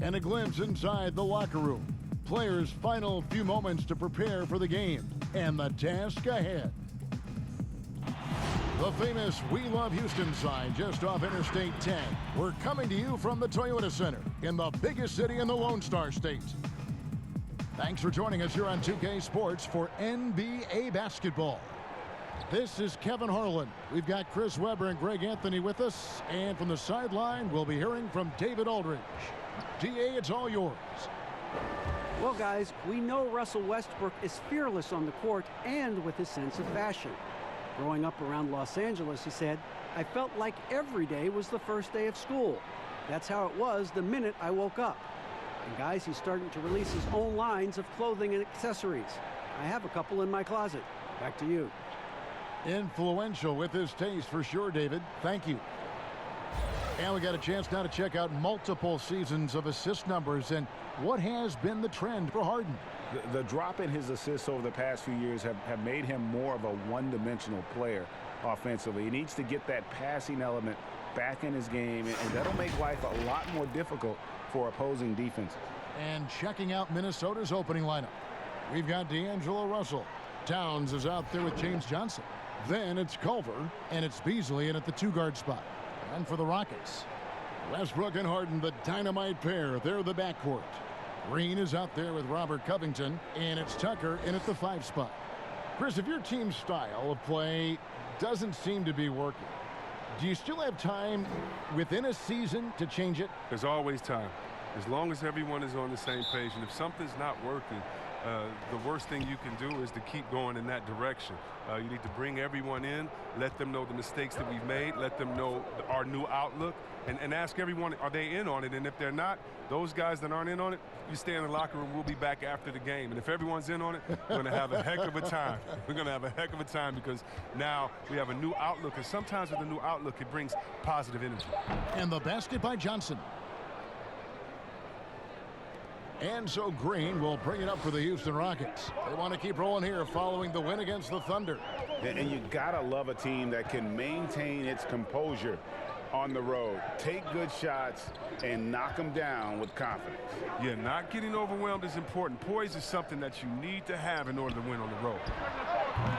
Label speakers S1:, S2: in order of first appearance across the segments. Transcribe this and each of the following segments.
S1: and a glimpse inside the locker room. Players' final few moments to prepare for the game and the task ahead. The famous We Love Houston sign just off Interstate 10. We're coming to you from the Toyota Center in the biggest city in the Lone Star State. Thanks for joining us here on 2K Sports for NBA basketball. This is Kevin Harlan. We've got Chris Webber and Greg Anthony with us. And from the sideline, we'll be hearing from David Aldridge. DA, it's all yours.
S2: Well, guys, we know Russell Westbrook is fearless on the court and with his sense of fashion. Growing up around Los Angeles, he said, I felt like every day was the first day of school. That's how it was the minute I woke up. And guys, he's starting to release his own lines of clothing and accessories. I have a couple in my closet. Back to you.
S1: Influential with his taste for sure, David. Thank you. And we got a chance now to check out multiple seasons of assist numbers and what has been the trend for Harden.
S3: The drop in his assists over the past few years have made him more of a one-dimensional player offensively. He needs to get that passing element back in his game, and that'll make life a lot more difficult for opposing defenses.
S1: And checking out Minnesota's opening lineup, we've got D'Angelo Russell. Towns is out there with James Johnson. Then it's Culver, and it's Beasley in at the two-guard spot. And for the Rockets, Westbrook and Harden, the dynamite pair. They're the backcourt. Green is out there with Robert Covington, and it's Tucker in at the 5 spot. Chris, if your team's style of play doesn't seem to be working, do you still have time within a season to change it?
S4: There's always time, as long as everyone is on the same page. And if something's not working, the worst thing you can do is to keep going in that direction. You need to bring everyone in, let them know the mistakes that we've made, let them know our new outlook, and ask everyone, are they in on it? And if they're not, those guys that aren't in on it, you stay in the locker room. We'll be back after the game. And if everyone's in on it, we're going to have a heck of a time. We're going to have a heck of a time because now we have a new outlook. And sometimes with a new outlook, it brings positive energy.
S1: And the basket by Johnson. And so Green will bring it up for the Houston Rockets. They want to keep rolling here following the win against the Thunder.
S3: And you gotta love a team that can maintain its composure on the road, take good shots, and knock them down with confidence.
S4: Yeah, not getting overwhelmed is important. Poise is something that you need to have in order to win on the road.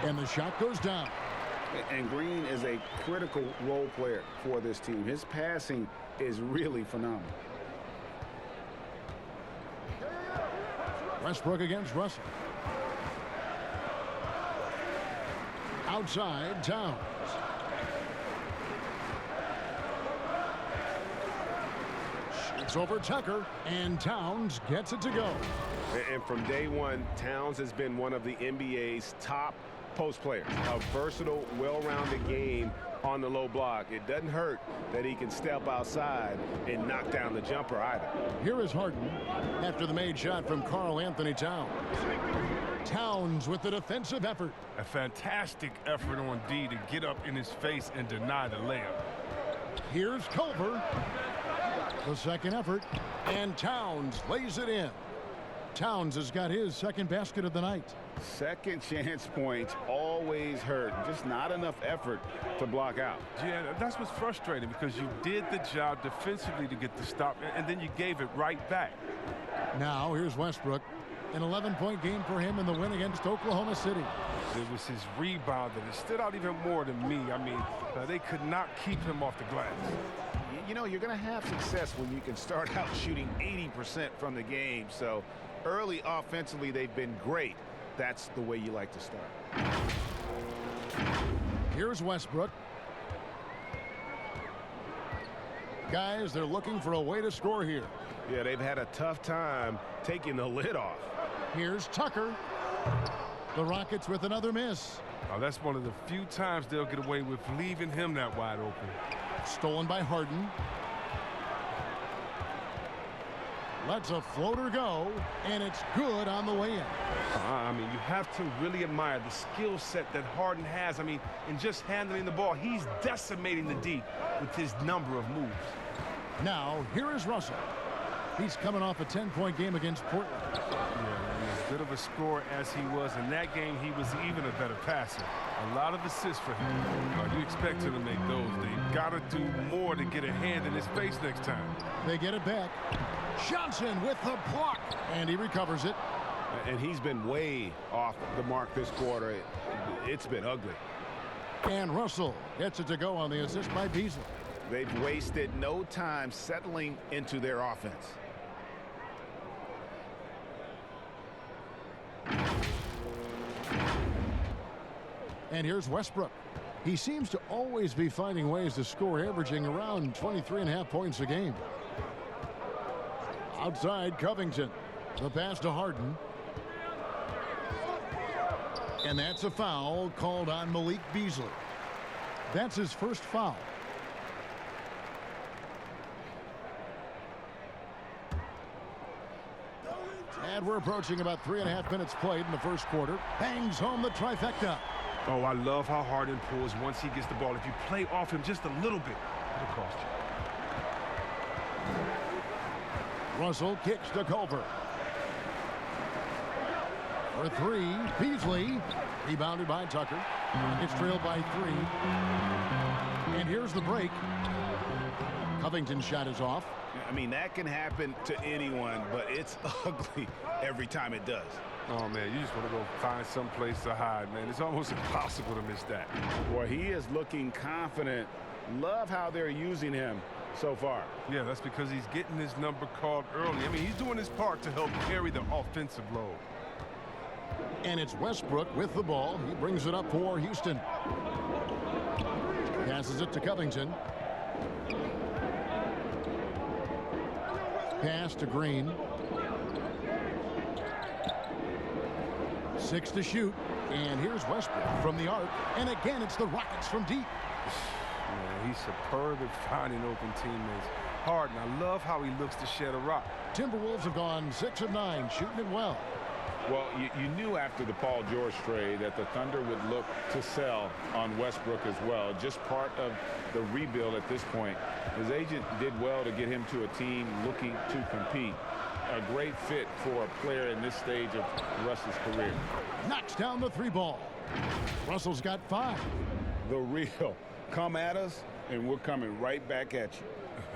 S1: And the shot goes down.
S3: And Green is a critical role player for this team. His passing is really phenomenal.
S1: Westbrook against Russell. Outside, Towns. Shoots over Tucker, and Towns gets it to go.
S5: And from day one, Towns has been one of the NBA's top post players. A versatile, well-rounded game on the low block. It doesn't hurt that he can step outside and knock down the jumper either.
S1: Here is Harden after the made shot from Karl Anthony Towns. Towns with the defensive effort.
S4: A fantastic effort on D to get up in his face and deny the layup.
S1: Here's Culver. The second effort, and Towns lays it in. Towns has got his second basket of the night.
S3: Second chance points always hurt. Just not enough effort to block out.
S4: Yeah, that's what's frustrating because you did the job defensively to get the stop, and then you gave it right back.
S1: Now here's Westbrook. An 11-point game for him in the win against Oklahoma City.
S4: It was his rebound that stood out even more than me. I mean, they could not keep him off the glass.
S3: You know, you're going to have success when you can start out shooting 80% from the game. So early offensively, they've been great. That's the way you like to start.
S1: Here's Westbrook. Guys, they're looking for a way to score here.
S5: Yeah, they've had a tough time taking the lid off.
S1: Here's Tucker. The Rockets with another miss.
S4: Oh, that's one of the few times they'll get away with leaving him that wide open.
S1: Stolen by Harden. Lets a floater go, and it's good on the way in.
S4: I mean, you have to really admire the skill set that Harden has. I mean, in just handling the ball, he's decimating the D with his number of moves.
S1: Now, here is Russell. He's coming off a 10-point game against Portland.
S4: Yeah, as good of a scorer as he was in that game, he was even a better passer. A lot of assists for him. You expect him to make those. They got to do more to get a hand in his face next time.
S1: They get it back. Johnson with the block, and he recovers it.
S5: And he's been way off the mark this quarter. It's been ugly.
S1: And Russell gets it to go on the assist by Beasley.
S5: They've wasted no time settling into their offense.
S1: And here's Westbrook. He seems to always be finding ways to score, averaging around 23.5 points a game. Outside, Covington. The pass to Harden. And that's a foul called on Malik Beasley. That's his first foul. And we're approaching about 3.5 minutes played in the first quarter. Bangs home the trifecta.
S4: Oh, I love how Harden pulls once he gets the ball. If you play off him just a little bit, it'll cost you.
S1: Russell kicks to Culver. For three, Beasley. Rebounded by Tucker. It's trailed by 3. And here's the break. Covington's shot is off.
S5: I mean, that can happen to anyone, but it's ugly every time it does.
S4: Oh, man, you just want to go find some place to hide, man. It's almost impossible to miss that.
S5: Boy, he is looking confident. Love how they're using him so far.
S4: Yeah, that's because he's getting his number called early. I mean, he's doing his part to help carry the offensive load.
S1: And it's Westbrook with the ball. He brings it up for Houston. Passes it to Covington. Pass to Green. 6 to shoot. And here's Westbrook from the arc. And again, it's the Rockets from deep.
S4: Man, he's superb at finding open teammates. Harden, I love how he looks to shed a rock.
S1: Timberwolves have gone 6 of 9, shooting it well.
S3: Well, you knew after the Paul George trade that the Thunder would look to sell on Westbrook as well. Just part of the rebuild at this point. His agent did well to get him to a team looking to compete. A great fit for a player in this stage of Russell's career.
S1: Knocks down the 3 ball. Russell's got 5.
S3: The real. Come at us, and we're coming right back at you.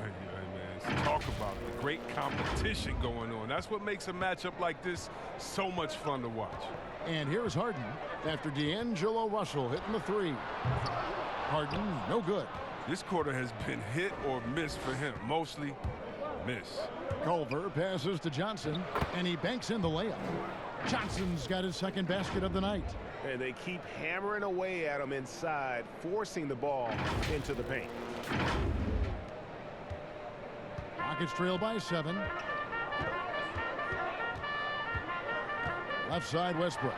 S4: Hey, man, talk about the great competition going on. That's what makes a matchup like this so much fun to watch.
S1: And here's Harden after D'Angelo Russell hitting the 3. Harden, no good.
S4: This quarter has been hit or miss for him. Mostly miss.
S1: Culver passes to Johnson, and he banks in the layup. Johnson's got his second basket of the night.
S5: And they keep hammering away at him inside, forcing the ball into the paint.
S1: Rockets trail by 7. Left side, Westbrook.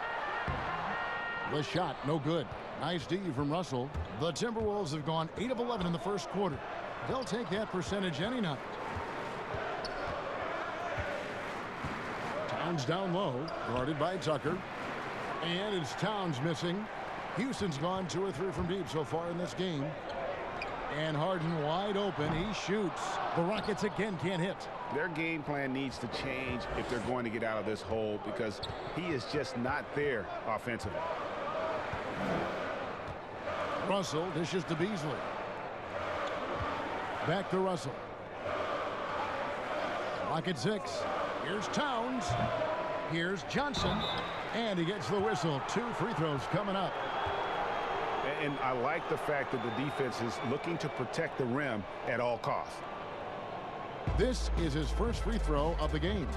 S1: The shot, no good. Nice D from Russell. The Timberwolves have gone 8 of 11 in the first quarter. They'll take that percentage any night. Towns down low, guarded by Tucker. And it's Towns missing. Houston's gone 2 or 3 from deep so far in this game. And Harden wide open. He shoots. The Rockets again can't hit.
S5: Their game plan needs to change if they're going to get out of this hole because he is just not there offensively.
S1: Russell dishes to Beasley. Back to Russell. Rocket 6. Here's Towns. Here's Johnson. And he gets the whistle. 2 free throws coming up.
S5: And I like the fact that the defense is looking to protect the rim at all costs.
S1: This is his first free throw of the game.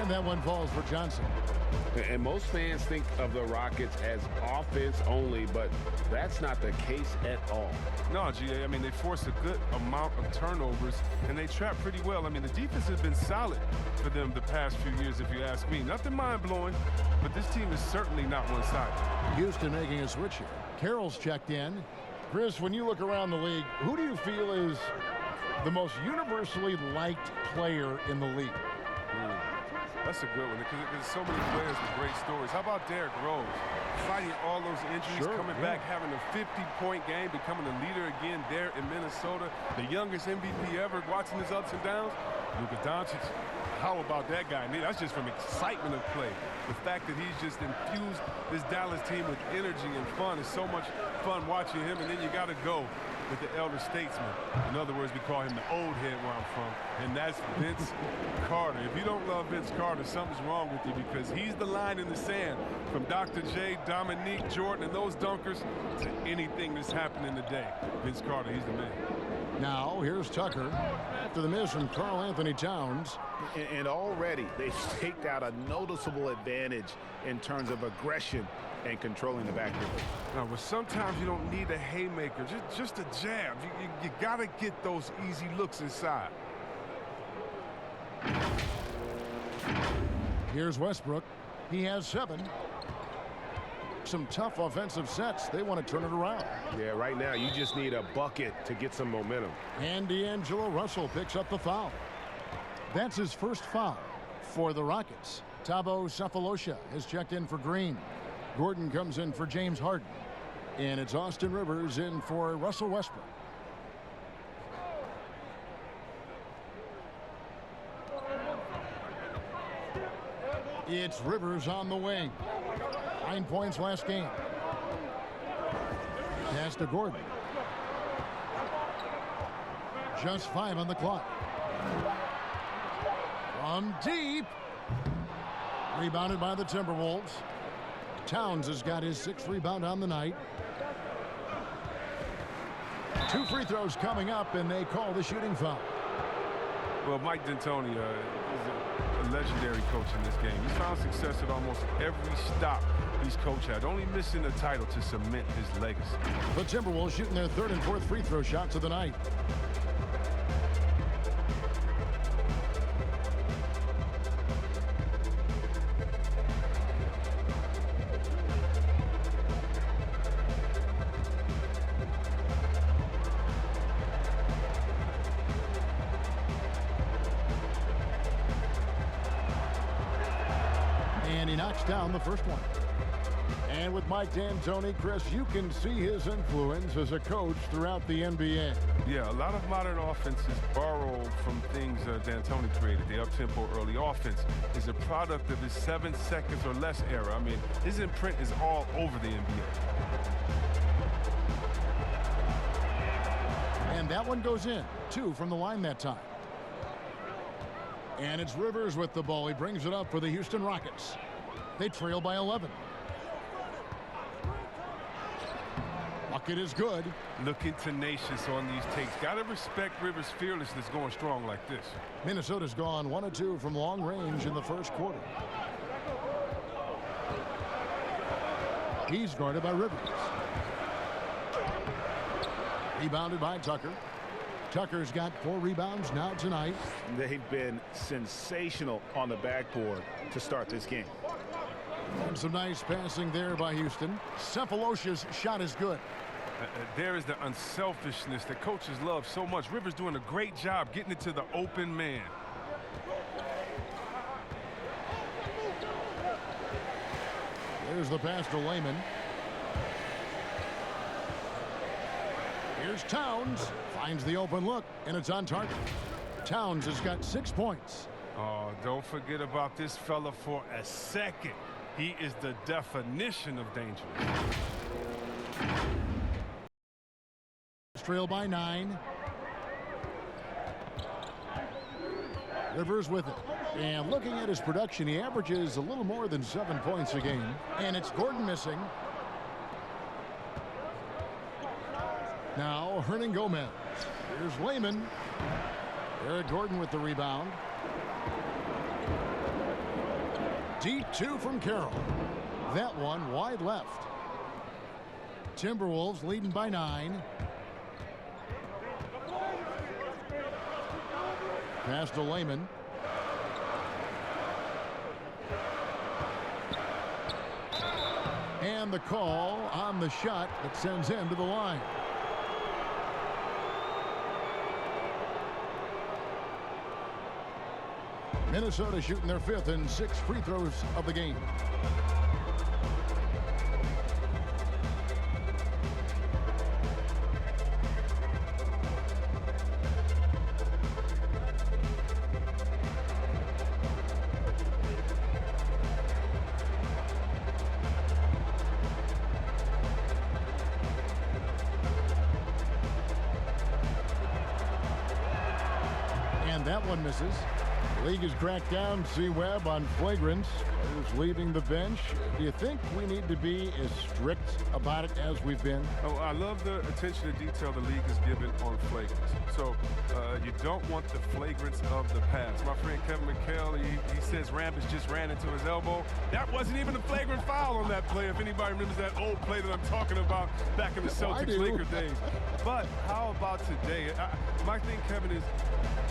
S1: That one falls for Johnson.
S5: And most fans think of the Rockets as offense only, but that's not the case at all.
S4: No, GA, I mean, they force a good amount of turnovers, and they trap pretty well. I mean, the defense has been solid for them the past few years, if you ask me. Nothing mind-blowing, but this team is certainly not one-sided.
S1: Houston making a switch here. Carroll's checked in. Chris, when you look around the league, who do you feel is the most universally liked player in the league?
S4: That's a good one because there's so many players with great stories. How about Derrick Rose? Fighting all those injuries, coming back, having a 50-point game, becoming a leader again there in Minnesota. The youngest MVP ever, watching his ups and downs. Luka Doncic, how about that guy? I mean, that's just from excitement of play. The fact that he's just infused this Dallas team with energy and fun. It's so much fun watching him, and then you got to go with the elder statesman. In other words, we call him the old head where I'm from, and that's Vince Carter. If you don't love Vince Carter, something's wrong with you, because he's the line in the sand from Dr. J, Dominique, Jordan, and those dunkers to anything that's happening today. Vince Carter, he's the man.
S1: Now, here's Tucker after the miss from Karl Anthony Towns.
S3: And already they've staked out a noticeable advantage in terms of aggression and controlling the backcourt.
S4: Now, but sometimes you don't need a haymaker, just a jab. You got to get those easy looks inside.
S1: Here's Westbrook. He has 7. Some tough offensive sets. They want to turn it around.
S5: Yeah, right now you just need a bucket to get some momentum.
S1: And D'Angelo Russell picks up the foul. That's his first foul for the Rockets. Thabo Sefolosha has checked in for Green. Gordon comes in for James Harden. And it's Austin Rivers in for Russell Westbrook. It's Rivers on the wing. 9 points last game. Pass to Gordon. Just 5 on the clock. From deep. Rebounded by the Timberwolves. Towns has got his 6th rebound on the night. 2 free throws coming up, and they call the shooting foul.
S4: Well, Mike D'Antoni is a legendary coach in this game. He's found success at almost every stop he's coached at, only missing the title to cement his legacy.
S1: The Timberwolves shooting their 3rd and 4th free throw shots of the night. And he knocks down the first one. And with Mike D'Antoni, Chris, you can see his influence as a coach throughout the NBA.
S4: Yeah, a lot of modern offenses borrow from things D'Antoni created. The up-tempo early offense is a product of his 7 seconds or less era. I mean, his imprint is all over the NBA.
S1: And that one goes in. 2 from the line that time. And it's Rivers with the ball. He brings it up for the Houston Rockets. They trail by 11. Bucket is good.
S4: Looking tenacious on these takes. Got to respect Rivers' fearlessness going strong like this.
S1: Minnesota's gone 1 of 2 from long range in the first quarter. He's guarded by Rivers. Rebounded by Tucker. Tucker's got 4 rebounds now tonight.
S3: They've been sensational on the backboard to start this game.
S1: And some nice passing there by Houston. Sefolosha's shot is good.
S4: There is the unselfishness that coaches love so much. Rivers doing a great job getting it to the open man.
S1: There's the pass to Layman. Here's Towns. Finds the open look, and it's on target. Towns has got 6 points.
S4: Oh, don't forget about this fella for a second. He is the definition of dangerous.
S1: Trail by 9. Rivers with it. And looking at his production, he averages a little more than 7 points a game. And it's Gordon missing. Now, Hernan Gomez. Here's Layman. Eric Gordon with the rebound. Deep 2 from Carroll. That one wide left. Timberwolves leading by 9. Pass to Layman. And the call on the shot that sends him to the line. Minnesota shooting their 5th and 6th free throws of the game. That one misses. The league has cracked down C-Webb on flagrants. Players leaving the bench. Do you think we need to be as strict about it as we've been?
S4: Oh, I love the attention to detail the league has given on flagrants. So you don't want the flagrants of the past. My friend Kevin McHale, he says Rambis just ran into his elbow. That wasn't even a flagrant foul on that play. If anybody remembers that old play that I'm talking about back in the Celtics-Laker days. But how about today? My thing, Kevin, is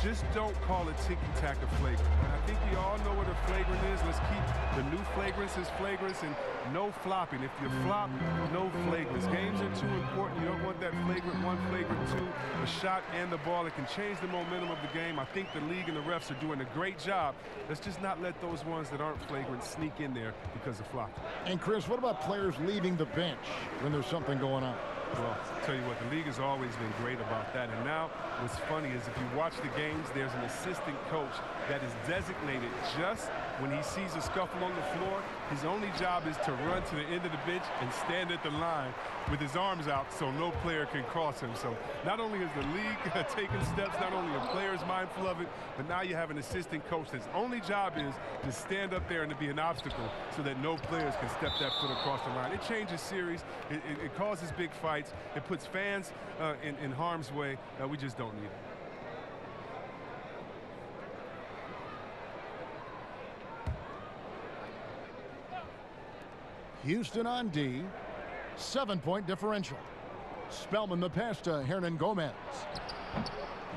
S4: just don't call it ticky-tack a flagrant. I think we all know what a flagrant is. Let's keep the new flagrants as flagrants and no flopping. If you flop, no flagrants. Games are too important. You don't want that flagrant 1, flagrant 2, a shot and the ball. It can change the momentum of the game. I think the league and the refs are doing a great job. Let's just not let those ones that aren't flagrant sneak in there because of flopping.
S1: And Chris, what about players leaving the bench when there's something going on?
S4: Well, I'll tell you what, the league has always been great about that. And now what's funny is if you watch the games, there's an assistant coach that is designated just when he sees a scuffle on the floor. His only job is to run to the end of the bench and stand at the line with his arms out so no player can cross him. So not only is the league taking steps, not only are players mindful of it, but now you have an assistant coach that's only job is to stand up there and to be an obstacle so that no players can step that foot across the line. It changes series. It causes big fights. It puts fans in harm's way. We just don't need it.
S1: Houston on D. 7-point differential. Spellman the pass to Hernan Gomez.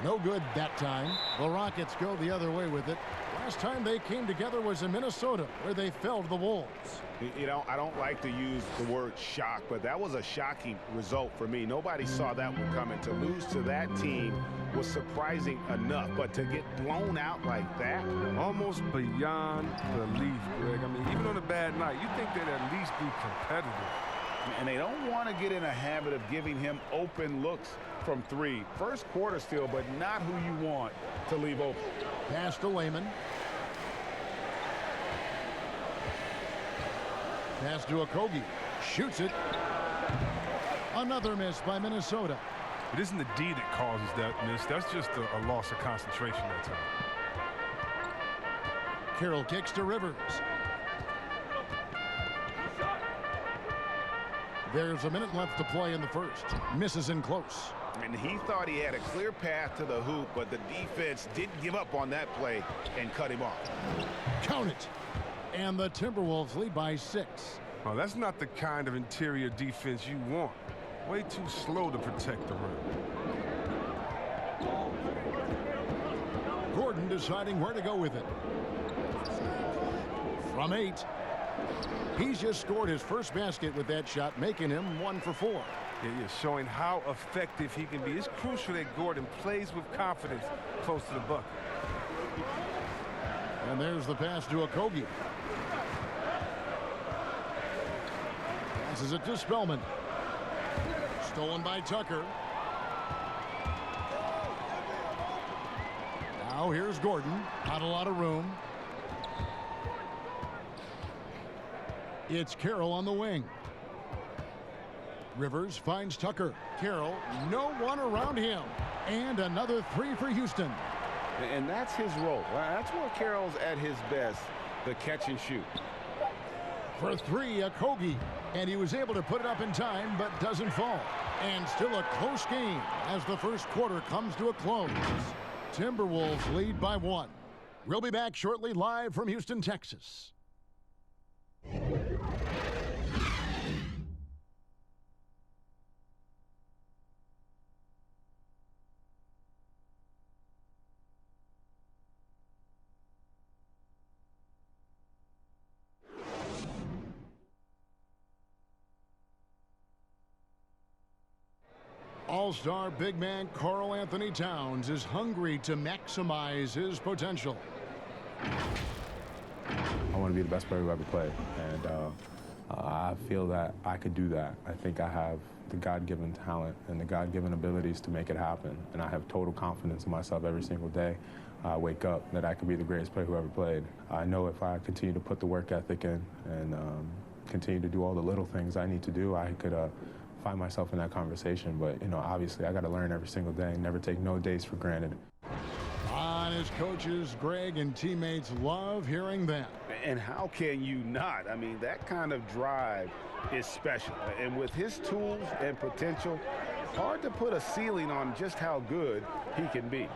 S1: No good that time. The Rockets go the other way with it. Last time they came together was in Minnesota, where they fell to the Wolves.
S3: You know, I don't like to use the word shock, but that was a shocking result for me. Nobody saw that one coming. To lose to that team was surprising enough, but to get blown out like that?
S4: Almost beyond belief, Greg. I mean, even on a bad night, you think they'd at least be competitive.
S3: And they don't want to get in a habit of giving him open looks from 3. First quarter still, but not who you want to leave open.
S1: Pass to Layman. Pass to Okogie. Shoots it. Another miss by Minnesota.
S4: It isn't the D that causes that miss. That's just a loss of concentration that time.
S1: Carroll kicks to Rivers. There's a minute left to play in the first. Misses in close.
S3: And he thought he had a clear path to the hoop, but the defense didn't give up on that play and cut him off.
S1: Count it. And the Timberwolves lead by 6.
S4: Oh, that's not the kind of interior defense you want. Way too slow to protect the rim.
S1: Gordon deciding where to go with it. From 8. He's just scored his first basket with that shot, making him 1 for 4.
S4: Yeah, showing how effective he can be. It's crucial that Gordon plays with confidence close to the bucket.
S1: And there's the pass to Okogie. Passes it to Spellman. Stolen by Tucker. Now here's Gordon. Not a lot of room. It's Carroll on the wing. Rivers finds Tucker. Carroll, no one around him. And another 3 for Houston.
S3: And that's his role. That's where Carroll's at his best, the catch and shoot.
S1: For 3, Okogie. And he was able to put it up in time, but doesn't fall. And still a close game as the first quarter comes to a close. Timberwolves lead by 1. We'll be back shortly live from Houston, Texas. All-star big man Karl Anthony Towns is hungry to maximize his potential.
S6: I want to be the best player who ever played, and I feel that I could do that. I think I have the God-given talent and the God-given abilities to make it happen, and I have total confidence in myself every single day. I wake up that I could be the greatest player who ever played. I know if I continue to put the work ethic in and continue to do all the little things I need to do, I could find myself in that conversation. But, you know, obviously I got to learn every single day and never take no days for granted.
S1: On his coaches, Greg and teammates love hearing that.
S3: And how can you not? I mean, that kind of drive is special. And with his tools and potential, hard to put a ceiling on just how good he can be.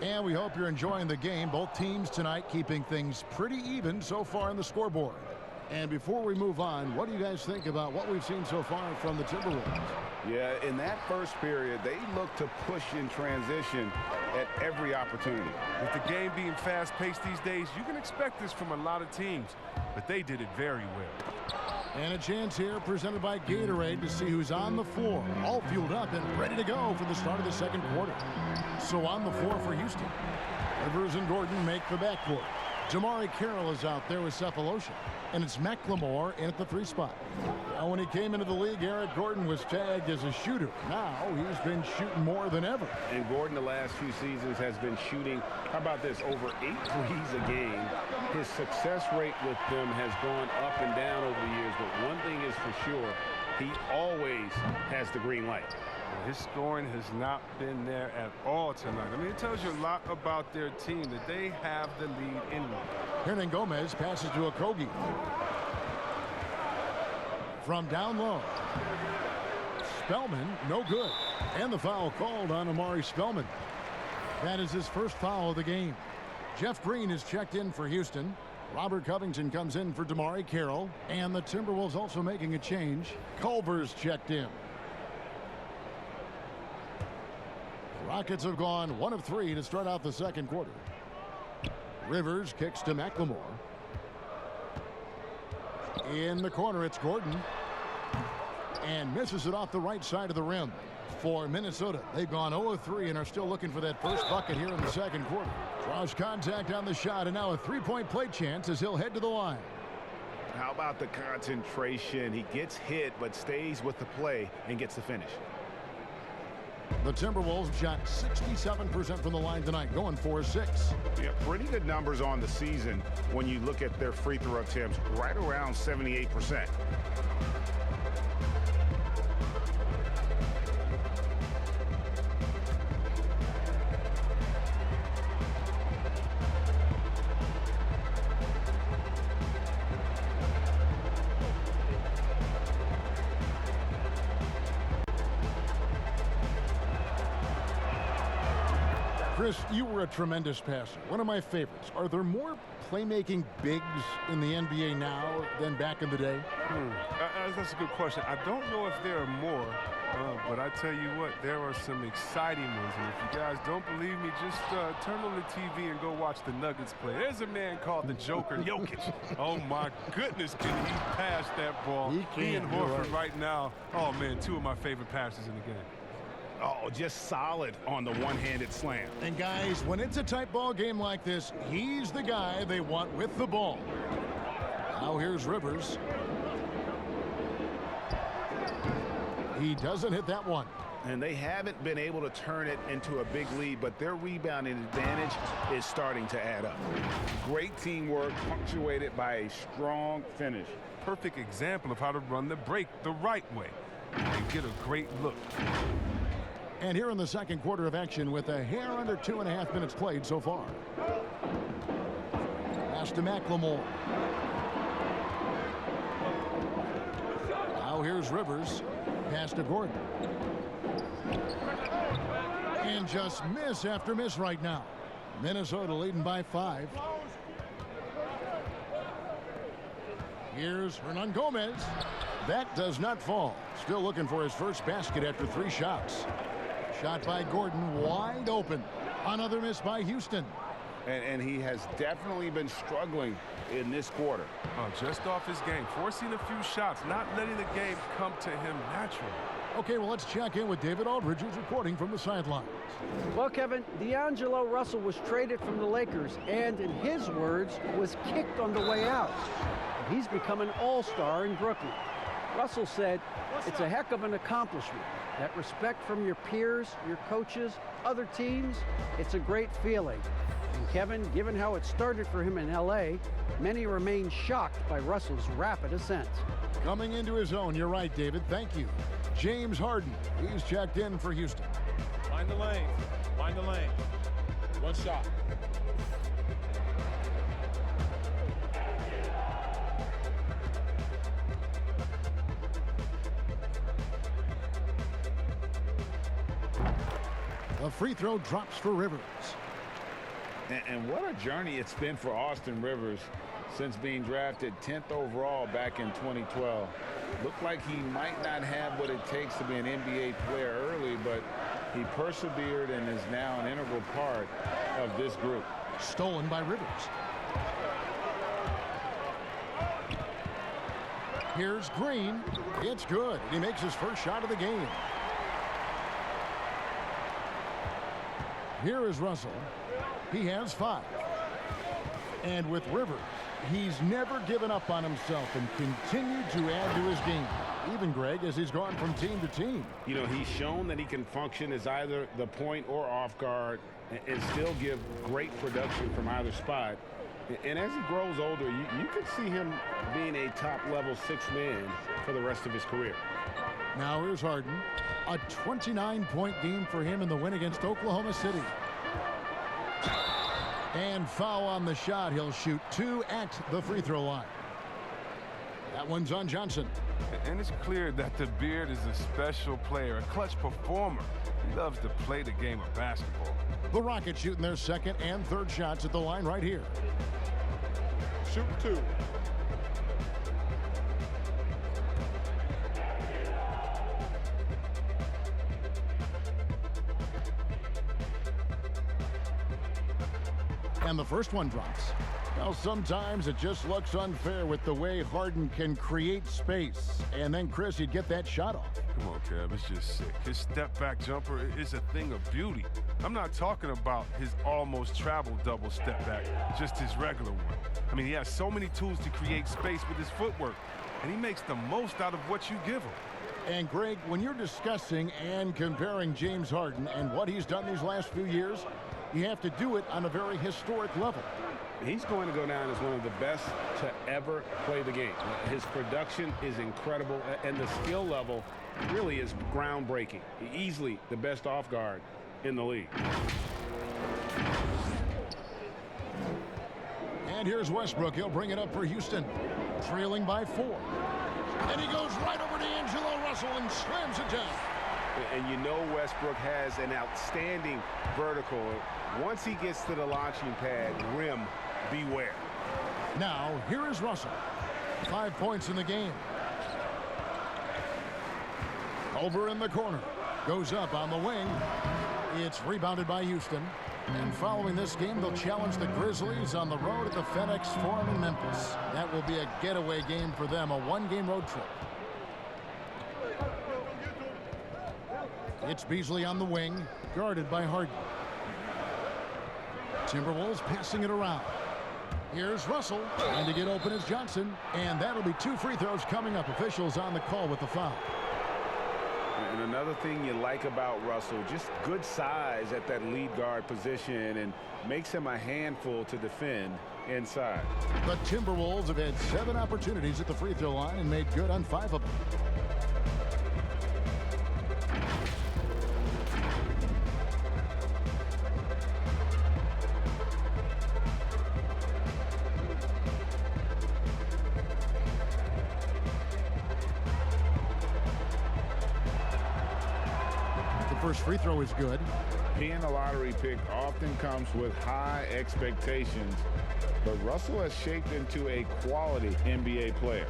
S1: And we hope you're enjoying the game. Both teams tonight keeping things pretty even so far on the scoreboard. And before we move on, what do you guys think about what we've seen so far from the Timberwolves?
S3: Yeah, in that first period, they look to push in transition at every opportunity.
S4: With the game being fast-paced these days, you can expect this from a lot of teams, but they did it very well.
S1: And a chance here presented by Gatorade to see who's on the floor, all fueled up and ready to go for the start of the second quarter. So on the floor for Houston, Rivers and Gordon make the backcourt. Damari Carroll is out there with Cephalosha, and it's McLemore in at the 3 spot. Now, when he came into the league, Eric Gordon was tagged as a shooter. Now he's been shooting more than ever.
S3: And Gordon the last few seasons has been shooting, how about this, over 8 threes a game. His success rate with them has gone up and down over the years, but one thing is for sure, he always has the green light.
S4: His scoring has not been there at all tonight. I mean, it tells you a lot about their team that they have the lead anyway.
S1: Hernan Gomez passes to Okogie. From down low. Spellman, no good. And the foul called on Amari Spellman. That is his first foul of the game. Jeff Green is checked in for Houston. Robert Covington comes in for Damari Carroll. And the Timberwolves also making a change. Culver's checked in. Rockets have gone 1 of 3 to start out the second quarter. Rivers kicks to McLemore. In the corner, it's Gordon. And misses it off the right side of the rim. For Minnesota, they've gone 0 of 3 and are still looking for that first bucket here in the second quarter. Draws contact on the shot, and now a 3-point play chance as he'll head to the line.
S3: How about the concentration? He gets hit, but stays with the play and gets the finish.
S1: The Timberwolves shot 67% from the line tonight, going 4-6.
S3: Yeah, pretty good numbers on the season when you look at their free throw attempts, right around 78%.
S1: Chris, you were a tremendous passer, one of my favorites. Are there more playmaking bigs in the NBA now than back in the day?
S4: That's a good question. I don't know if there are more, but I tell you what, there are some exciting ones. And if you guys don't believe me, just turn on the TV and go watch the Nuggets play. There's a man called the Joker, Jokic. Oh, my goodness, can he pass that ball? He and Horford right now, oh, man, 2 of my favorite passers in the game.
S3: Oh, just solid on the one-handed slam.
S1: And guys, when it's a tight ball game like this, he's the guy they want with the ball. Now here's Rivers. He doesn't hit that one.
S3: And they haven't been able to turn it into a big lead, but their rebounding advantage is starting to add up. Great teamwork punctuated by a strong finish.
S4: Perfect example of how to run the break the right way and get a great look.
S1: And here in the second quarter of action with a hair under 2.5 minutes played so far. Pass to McLemore. Now here's Rivers. Pass to Gordon. And just miss after miss right now. Minnesota leading by 5. Here's Hernan Gomez. That does not fall. Still looking for his first basket after 3 shots. Shot by Gordon, wide open. Another miss by Houston.
S3: and he has definitely been struggling in this quarter.
S4: Just off his game, forcing a few shots, not letting the game come to him naturally.
S1: Okay, well, let's check in with David Aldridge, who's reporting from the sidelines.
S2: Well, Kevin, D'Angelo Russell was traded from the Lakers and, in his words, was kicked on the way out. He's become an all-star in Brooklyn. Russell said, "It's a heck of an accomplishment. That respect from your peers, your coaches, other teams, it's a great feeling." And Kevin, given how it started for him in L.A., many remain shocked by Russell's rapid ascent.
S1: Coming into his own, you're right, David. Thank you. James Harden, he's checked in for Houston.
S7: Find the lane. Find the lane. One shot.
S1: A free throw drops for Rivers.
S3: And what a journey it's been for Austin Rivers since being drafted 10th overall back in 2012. Looked like he might not have what it takes to be an NBA player early, but he persevered and is now an integral part of this group.
S1: Stolen by Rivers. Here's Green. It's good. He makes his first shot of the game. Here is Russell. He has 5. And with Rivers, he's never given up on himself and continued to add to his game. Even, Greg, as he's gone from team to team.
S3: You know, he's shown that he can function as either the point or off guard and still give great production from either spot. And as he grows older, you could see him being a top-level 6th man for the rest of his career.
S1: Now here's Harden. A 29-point game for him in the win against Oklahoma City. And foul on the shot. He'll shoot 2 at the free throw line. That one's on Johnson.
S4: And it's clear that the Beard is a special player, a clutch performer. He loves to play the game of basketball.
S1: The Rockets shooting their second and third shots at the line right here.
S7: Shoot 2.
S1: And the first one drops. Well, sometimes it just looks unfair with the way Harden can create space. And then, Chris, he'd get that shot off.
S4: Come on, Kev, it's just sick. His step-back jumper is a thing of beauty. I'm not talking about his almost travel double step-back, just his regular one. I mean, he has so many tools to create space with his footwork, and he makes the most out of what you give him.
S1: And, Greg, when you're discussing and comparing James Harden and what he's done these last few years, you have to do it on a very historic level.
S3: He's going to go down as one of the best to ever play the game. His production is incredible, and the skill level really is groundbreaking. Easily the best off guard in the league.
S1: And here's Westbrook. He'll bring it up for Houston, trailing by 4. And he goes right over to D'Angelo Russell and slams it down.
S5: And you know Westbrook has an outstanding vertical. Once he gets to the launching pad, rim, beware.
S1: Now, here is Russell. 5 points in the game. Over in the corner. Goes up on the wing. It's rebounded by Houston. And following this game, they'll challenge the Grizzlies on the road at the FedEx Forum in Memphis. That will be a getaway game for them, a 1-game road trip. It's Beasley on the wing, guarded by Harden. Timberwolves passing it around. Here's Russell, and to get open is Johnson, and that'll be 2 free throws coming up. Officials on the call with the foul.
S3: And another thing you like about Russell, just good size at that lead guard position, and makes him a handful to defend inside.
S1: The Timberwolves have had 7 opportunities at the free throw line and made good on 5 of them. First free throw is good.
S3: Being a lottery pick often comes with high expectations, but Russell has shaped into a quality NBA player.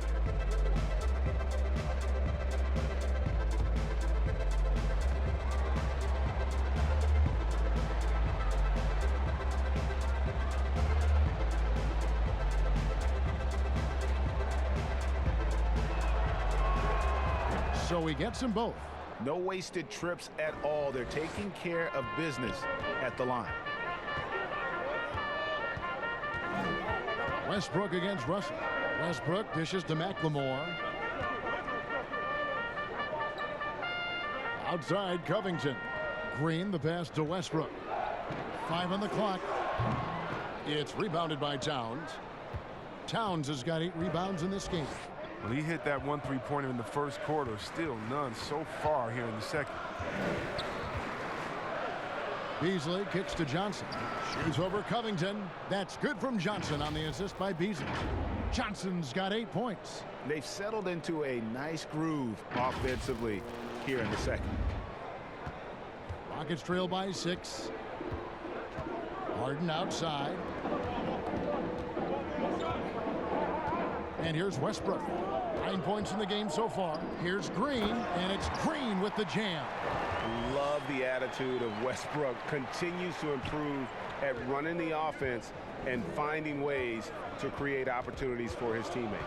S1: So he gets them both.
S3: No wasted trips at all. They're taking care of business at the line.
S1: Westbrook against Russell. Westbrook dishes to McLemore. Outside, Covington. Green, the pass to Westbrook. 5 on the clock. It's rebounded by Towns. Towns has got 8 rebounds in this game.
S4: Well, he hit that 1 3-pointer in the first quarter. Still none so far here in the second.
S1: Beasley kicks to Johnson. Shoots over Covington. That's good from Johnson on the assist by Beasley. Johnson's got 8 points.
S3: They've settled into a nice groove offensively here in the second.
S1: Rockets trail by 6. Harden outside. And here's Westbrook. 9 points in the game so far. Here's Green, and it's Green with the jam.
S5: Love the attitude of Westbrook. Continues to improve at running the offense and finding ways to create opportunities for his teammates.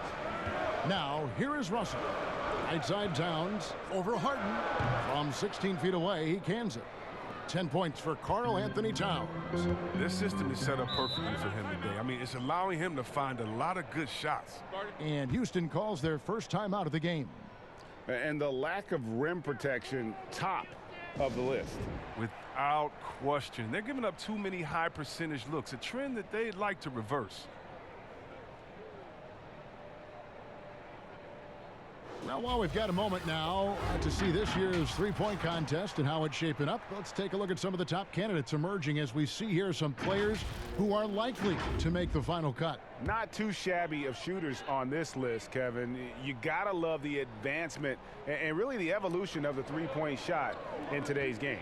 S1: Now, here is Russell. Right side Towns over Harden. From 16 feet away, he cans it. 10 points for Karl Anthony Towns.
S4: This system is set up perfectly for him today. I mean, it's allowing him to find a lot of good shots.
S1: And Houston calls their first time out of the game.
S5: And the lack of rim protection, top of the list.
S4: Without question. They're giving up too many high percentage looks, a trend that they'd like to reverse.
S1: Well, while we've got a moment now to see this year's three-point contest and how it's shaping up, let's take a look at some of the top candidates emerging as we see here some players who are likely to make the final cut.
S3: Not too shabby of shooters on this list, Kevin. You gotta love the advancement and really the evolution of the three-point shot in today's game.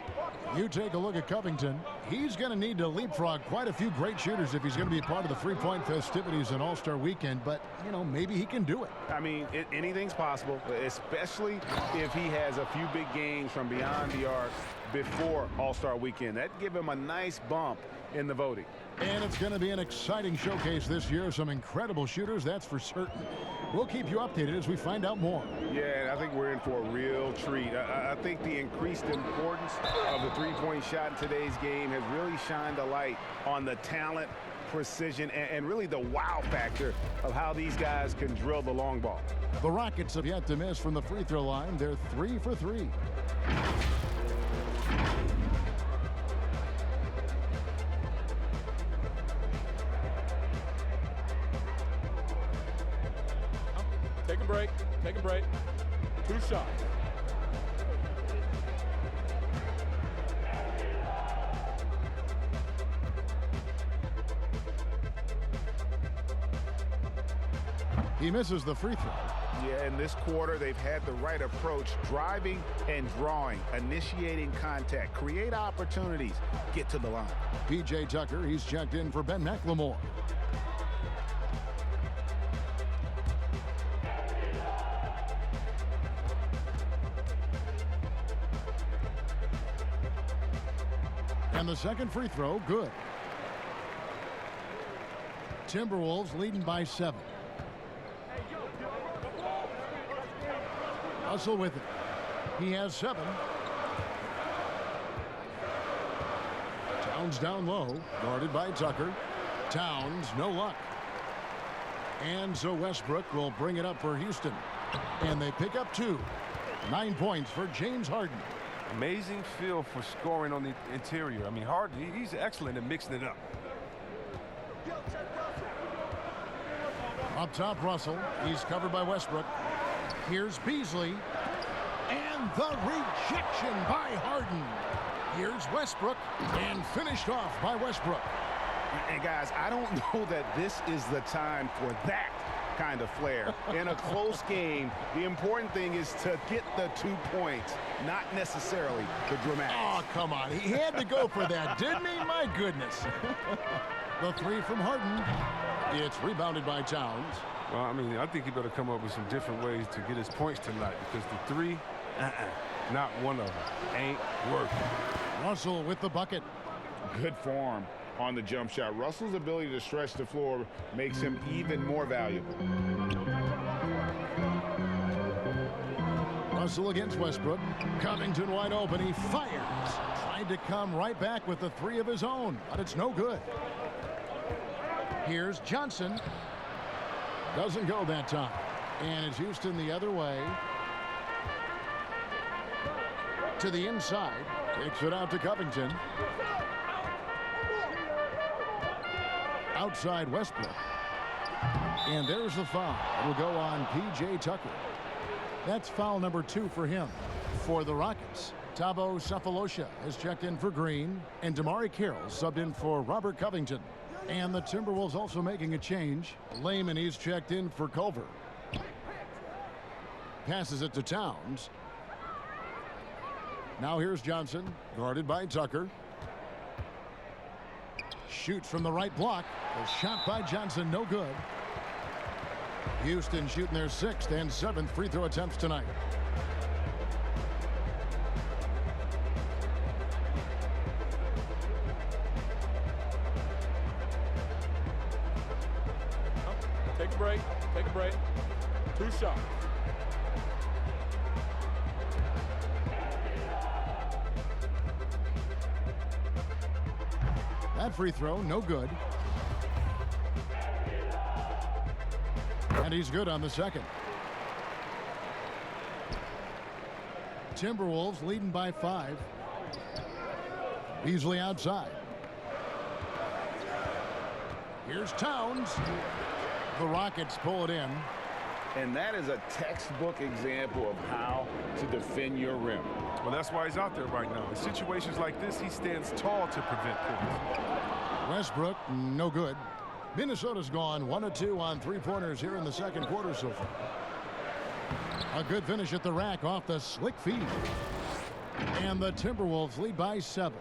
S1: You take a look at Covington. He's going to need to leapfrog quite a few great shooters if he's going to be a part of the three-point festivities in All-Star Weekend, but, you know, maybe he can do it.
S3: I mean, anything's possible, especially if he has a few big games from beyond the arc before All-Star Weekend. That'd give him a nice bump in the voting.
S1: And it's going to be an exciting showcase this year. Some incredible shooters, that's for certain. We'll keep you updated as we find out more.
S3: Yeah, I think we're in for a real treat. I think the increased importance of the three-point shot in today's game has really shined a light on the talent, precision, and really the wow factor of how these guys can drill the long ball.
S1: The Rockets have yet to miss from the free throw line. They're 3 for 3.
S7: Take a break. Take a break. 2 shots.
S1: He misses the free throw.
S3: Yeah, in this quarter, they've had the right approach, driving and drawing, initiating contact, create opportunities, get to the line.
S1: P.J. Tucker, he's checked in for Ben McLemore. And the second free throw, good. Timberwolves leading by 7. Russell with it. He has 7. Towns down low, guarded by Tucker. Towns, no luck. And so Westbrook will bring it up for Houston. And they pick up 2. 9 points for James Harden.
S4: Amazing feel for scoring on the interior. I mean, Harden, he's excellent at mixing it up.
S1: Up top, Russell. He's covered by Westbrook. Here's Beasley. And the rejection by Harden. Here's Westbrook. And finished off by Westbrook.
S3: And guys, I don't know that this is the time for that kind of flair. In a close game, the important thing is to get the 2 points, not necessarily the dramatic.
S1: Oh, come on. He had to go for that, didn't he? My goodness. The 3 from Harden. It's rebounded by Towns.
S4: Well, I mean, I think he better come up with some different ways to get his points tonight because the 3, not one of them, ain't working.
S1: Russell with the bucket.
S3: Good form on the jump shot. Russell's ability to stretch the floor makes him even more valuable.
S1: Russell against Westbrook. Covington wide open. He fires. Tried to come right back with the three of his own, but it's no good. Here's Johnson. Doesn't go that time. And it's Houston the other way. To the inside. Kicks it out to Covington. Outside Westbrook. And there's the foul. It'll go on P.J. Tucker. That's foul number 2 for him. For the Rockets, Thabo Sefolosha has checked in for Green, and Damari Carroll subbed in for Robert Covington. And the Timberwolves also making a change. Layman, he's checked in for Culver. Passes it to Towns. Now here's Johnson, guarded by Tucker. Shoots from the right block. A shot by Johnson, no good. Houston shooting their 6th and 7th free throw attempts tonight.
S7: Take a break. Take a break. 2 shots.
S1: That free throw, no good. And he's good on the second. Timberwolves leading by 5. Beasley outside. Here's Towns. The Rockets pull it in.
S3: And that is a textbook example of how to defend your rim.
S4: Well, that's why he's out there right now. In situations like this, he stands tall to prevent points.
S1: Westbrook, no good. Minnesota's gone 1 of 2 on 3-pointers here in the second quarter so far. A good finish at the rack off the slick feed. And the Timberwolves lead by 7.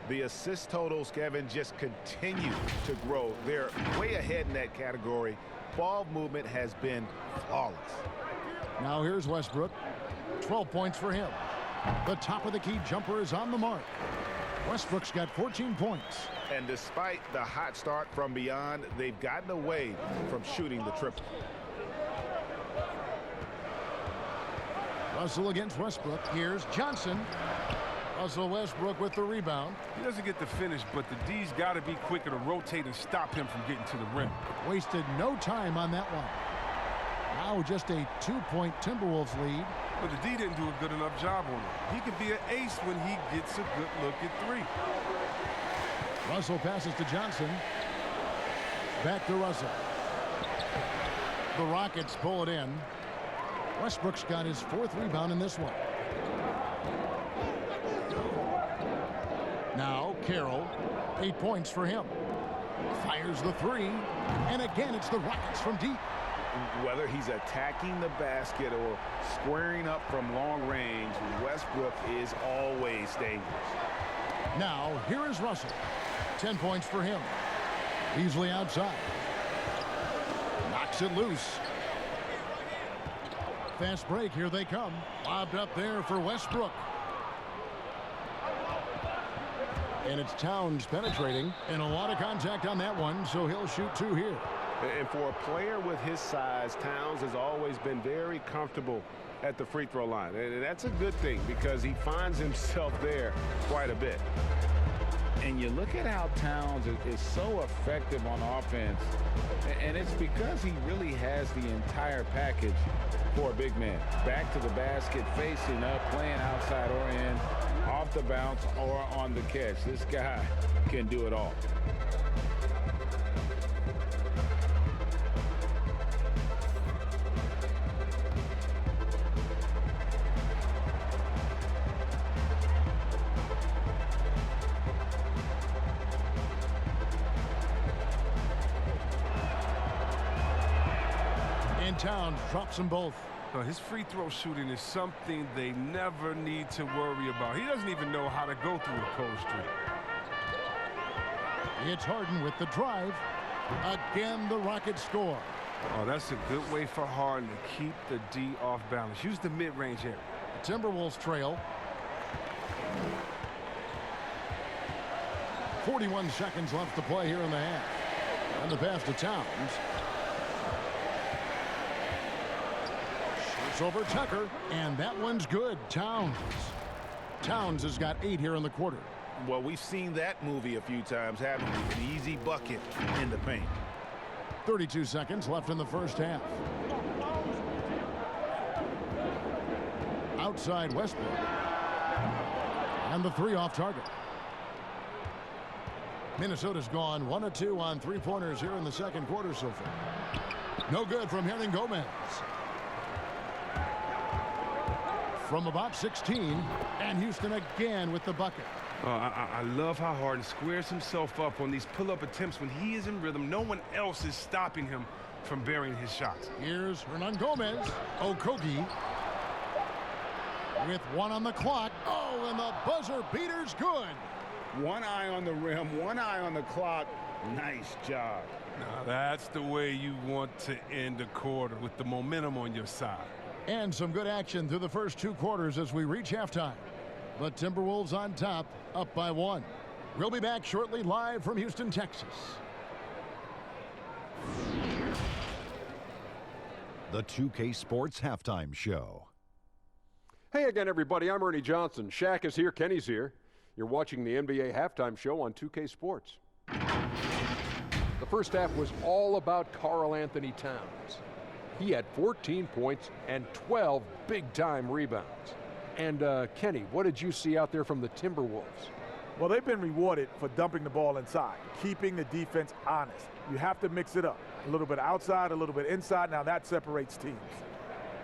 S3: The assist totals, Kevin, just continue to grow. They're way ahead in that category. Ball movement has been flawless.
S1: Now here's Westbrook. 12 points for him. The top of the key jumper is on the mark. Westbrook's got 14 points.
S3: And despite the hot start from beyond, they've gotten away from shooting the triple.
S1: Russell against Westbrook. Here's Johnson. Russell Westbrook with the rebound.
S4: He doesn't get the finish, but the D's got to be quicker to rotate and stop him from getting to the rim.
S1: Wasted no time on that one. Now just a 2-point Timberwolves lead.
S4: But the D didn't do a good enough job on him. He could be an ace when he gets a good look at 3.
S1: Russell passes to Johnson. Back to Russell. The Rockets pull it in. Westbrook's got his 4th rebound in this one. Now Carroll, 8 points for him. Fires the 3. And again, it's the Rockets from deep.
S3: Whether he's attacking the basket or squaring up from long range, Westbrook is always dangerous.
S1: Now, here is Russell. 10 points for him. Beasley outside. Knocks it loose. Fast break, here they come. Lobbed up there for Westbrook. And it's Towns penetrating. And a lot of contact on that one, so he'll shoot 2 here.
S5: And for a player with his size, Towns has always been very comfortable at the free throw line. And that's a good thing because he finds himself there quite a bit.
S3: And you look at how Towns is so effective on offense, and it's because he really has the entire package for a big man. Back to the basket, facing up, playing outside or in, off the bounce or on the catch. This guy can do it all.
S1: Towns drops them both.
S4: His free throw shooting is something they never need to worry about. He doesn't even know how to go through a cold streak.
S1: It's Harden with the drive. Again, the Rockets score.
S4: Oh, that's a good way for Harden to keep the D off balance. Use the mid-range area.
S1: The Timberwolves trail. 41 seconds left to play here in the half. And the pass to Towns. Flips over Tucker, and that one's good. Towns has got 8 here in the quarter.
S3: Well, we've seen that movie a few times, haven't we? An easy bucket in the paint.
S1: 32 seconds left in the first half. Outside Westbrook. And the 3 off target. Minnesota's gone 1 of 2 on 3-pointers here in the second quarter so far. No good from Gomez. From about 16, and Houston again with the bucket.
S4: I love how Harden squares himself up on these pull-up attempts when he is in rhythm. No one else is stopping him from burying his shots.
S1: Here's Gomez. Okogie with 1 on the clock. Oh, and the buzzer beater's good.
S3: One eye on the rim, one eye on the clock. Nice job.
S4: Now that's the way you want to end a quarter, with the momentum on your side.
S1: And some good action through the first 2 quarters as we reach halftime. The Timberwolves on top, up by 1. We'll be back shortly, live from Houston, Texas.
S8: The 2K Sports Halftime Show.
S9: Hey again, everybody. I'm Ernie Johnson. Shaq is here. Kenny's here. You're watching the NBA Halftime Show on 2K Sports. The first half was all about Karl Anthony Towns. He had 14 points and 12 big-time rebounds. And, Kenny, what did you see out there from the Timberwolves?
S7: Well, they've been rewarded for dumping the ball inside, keeping the defense honest. You have to mix it up. A little bit outside, a little bit inside. Now that separates teams.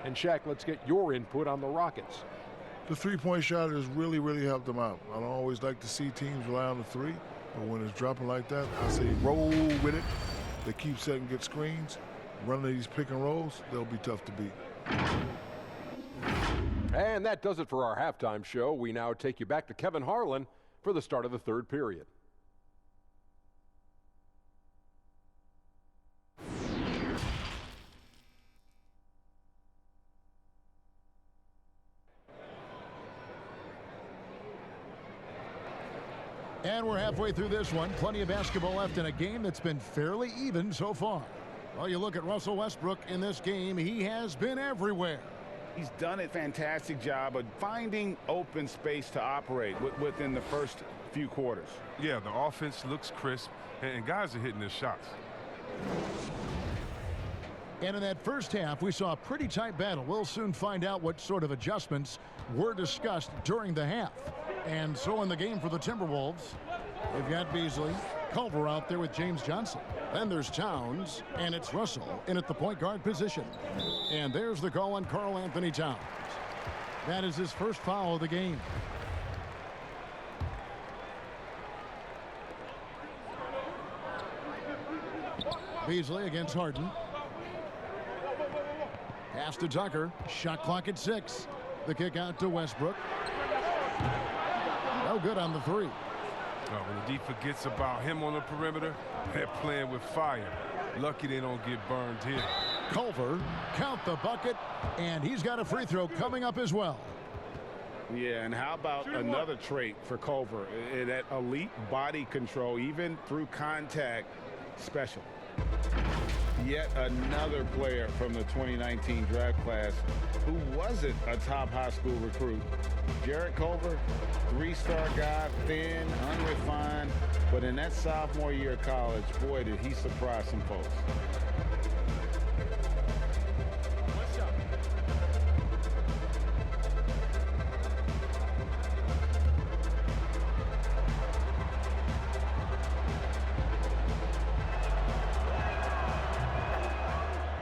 S9: And, Shaq, let's get your input on the Rockets.
S10: The three-point shot has really, really helped them out. I don't always like to see teams rely on the 3, but when it's dropping like that, I say roll with it. They keep setting good screens. Running these pick and rolls, they'll be tough to beat.
S9: And that does it for our halftime show. We now take you back to Kevin Harlan for the start of the third period.
S1: And we're halfway through this one. Plenty of basketball left in a game that's been fairly even so far. Well, you look at Russell Westbrook in this game, he has been everywhere.
S3: He's done a fantastic job of finding open space to operate within the first few quarters.
S4: Yeah, the offense looks crisp, and guys are hitting their shots.
S1: And in that first half, we saw a pretty tight battle. We'll soon find out what sort of adjustments were discussed during the half. And so in the game for the Timberwolves, they've got Beasley, Culver out there with James Johnson. Then there's Towns, and it's Russell in at the point guard position. And there's the call on Karl Anthony Towns. That is his first foul of the game. Beasley against Harden. Pass to Tucker. Shot clock at 6. The kick out to Westbrook. No good on the 3.
S4: When the D forgets about him on the perimeter, they're playing with fire. Lucky they don't get burned here.
S1: Culver, count the bucket, and he's got a free throw coming up as well.
S3: Yeah, and how about another trait for Culver? That elite body control, even through contact, special. Yet another player from the 2019 draft class who wasn't a top high school recruit. Jarrett Culver, 3-star guy, thin, unrefined, but in that sophomore year of college, boy, did he surprise some folks.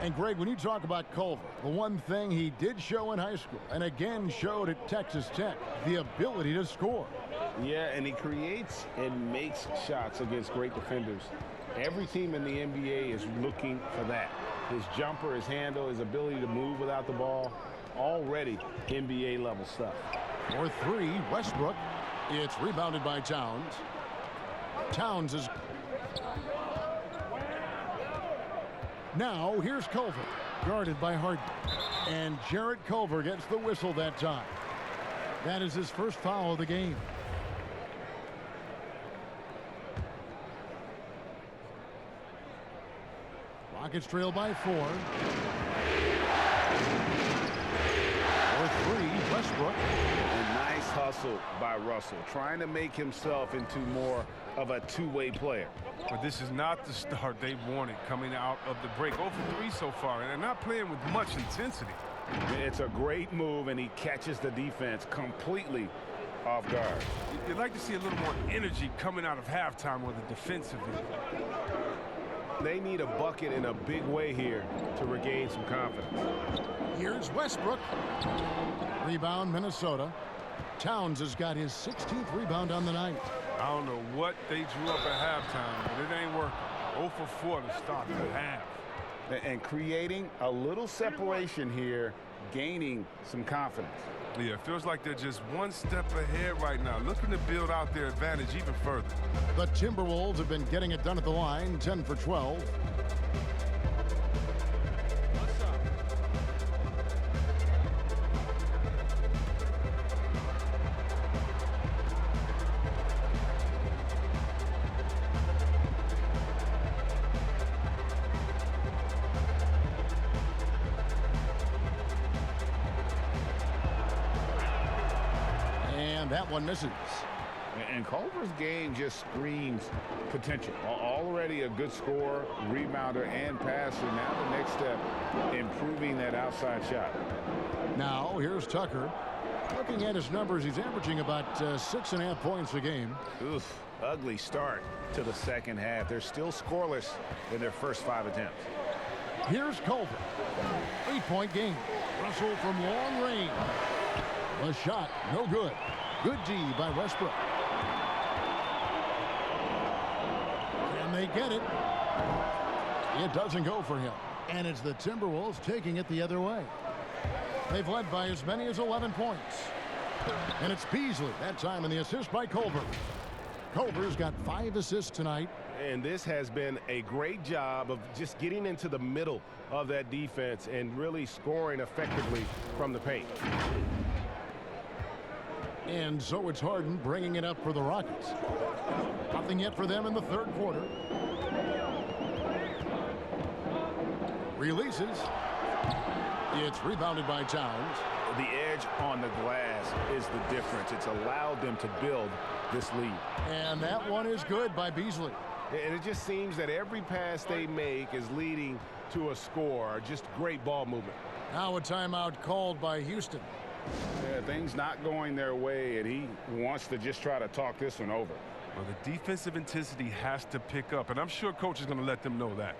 S1: And Greg, when you talk about Culver, the one thing he did show in high school and again showed at Texas Tech, the ability to score.
S3: Yeah, and he creates and makes shots against great defenders. Every team in the NBA is looking for that. His jumper, his handle, his ability to move without the ball, already NBA level stuff.
S1: For 3, Westbrook. It's rebounded by Towns. Towns is... Now, here's Culver, guarded by Harden. And Jarrett Culver gets the whistle that time. That is his first foul of the game. Rockets trail by 4.
S3: Russell, trying to make himself into more of a two-way player.
S4: But this is not the start they wanted coming out of the break. 0 for 3 so far, and they're not playing with much intensity.
S3: It's a great move, and he catches the defense completely off guard.
S4: You'd like to see a little more energy coming out of halftime with a defensive end.
S5: They need a bucket in a big way here to regain some confidence.
S1: Here's Westbrook. Rebound, Minnesota. Towns has got his 16th rebound on the night.
S4: I don't know what they drew up at halftime, but it ain't working. 0 for 4 to start the half.
S3: And creating a little separation here, gaining some confidence.
S4: Yeah, it feels like they're just one step ahead right now, looking to build out their advantage even further.
S1: The Timberwolves have been getting it done at the line, 10 for 12. That one misses.
S3: And Culver's game just screams potential. Already a good scorer, rebounder, and passer. Now the next step, improving that outside shot.
S1: Now here's Tucker. Looking at his numbers, he's averaging about 6.5 points a game.
S3: Oof, ugly start to the second half. They're still scoreless in their first 5 attempts.
S1: Here's Culver. 8-point game. Russell from long range. The shot, no good. Good D by Westbrook. Can they get it? It doesn't go for him. And it's the Timberwolves taking it the other way. They've led by as many as 11 points. And it's Beasley, that time in the assist by Culver. Culver's got 5 assists tonight.
S5: And this has been a great job of just getting into the middle of that defense and really scoring effectively from the paint.
S1: And so it's Harden bringing it up for the Rockets. Nothing yet for them in the third quarter. Releases. It's rebounded by Towns.
S3: The edge on the glass is the difference. It's allowed them to build this lead.
S1: And that one is good by Beasley.
S5: And it just seems that every pass they make is leading to a score. Just great ball movement.
S1: Now a timeout called by Houston.
S3: Yeah, things not going their way, and he wants to just try to talk this one over.
S4: Well, the defensive intensity has to pick up, and I'm sure coach is going to let them know that.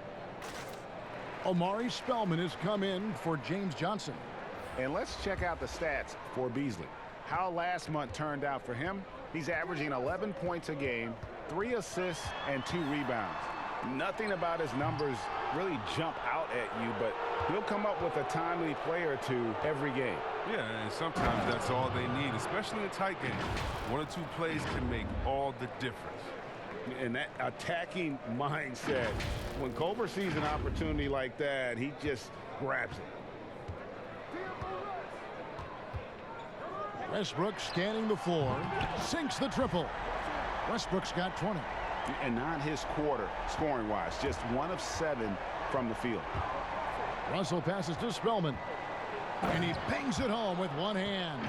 S1: Omari Spellman has come in for James Johnson.
S3: And let's check out the stats for Beasley. How last month turned out for him. He's averaging 11 points a game, 3 assists, and 2 rebounds. Nothing about his numbers really jump out at you, but he'll come up with a timely play or two every game.
S4: Yeah, and sometimes that's all they need, especially in a tight game. 1 or 2 plays can make all the difference.
S3: And that attacking mindset, when Culver sees an opportunity like that, he just grabs it.
S1: Westbrook scanning the floor, sinks the triple. Westbrook's got 20.
S3: And not his quarter, scoring-wise, just 1 of 7 from the field.
S1: Russell passes to Spellman, and he bangs it home with one hand.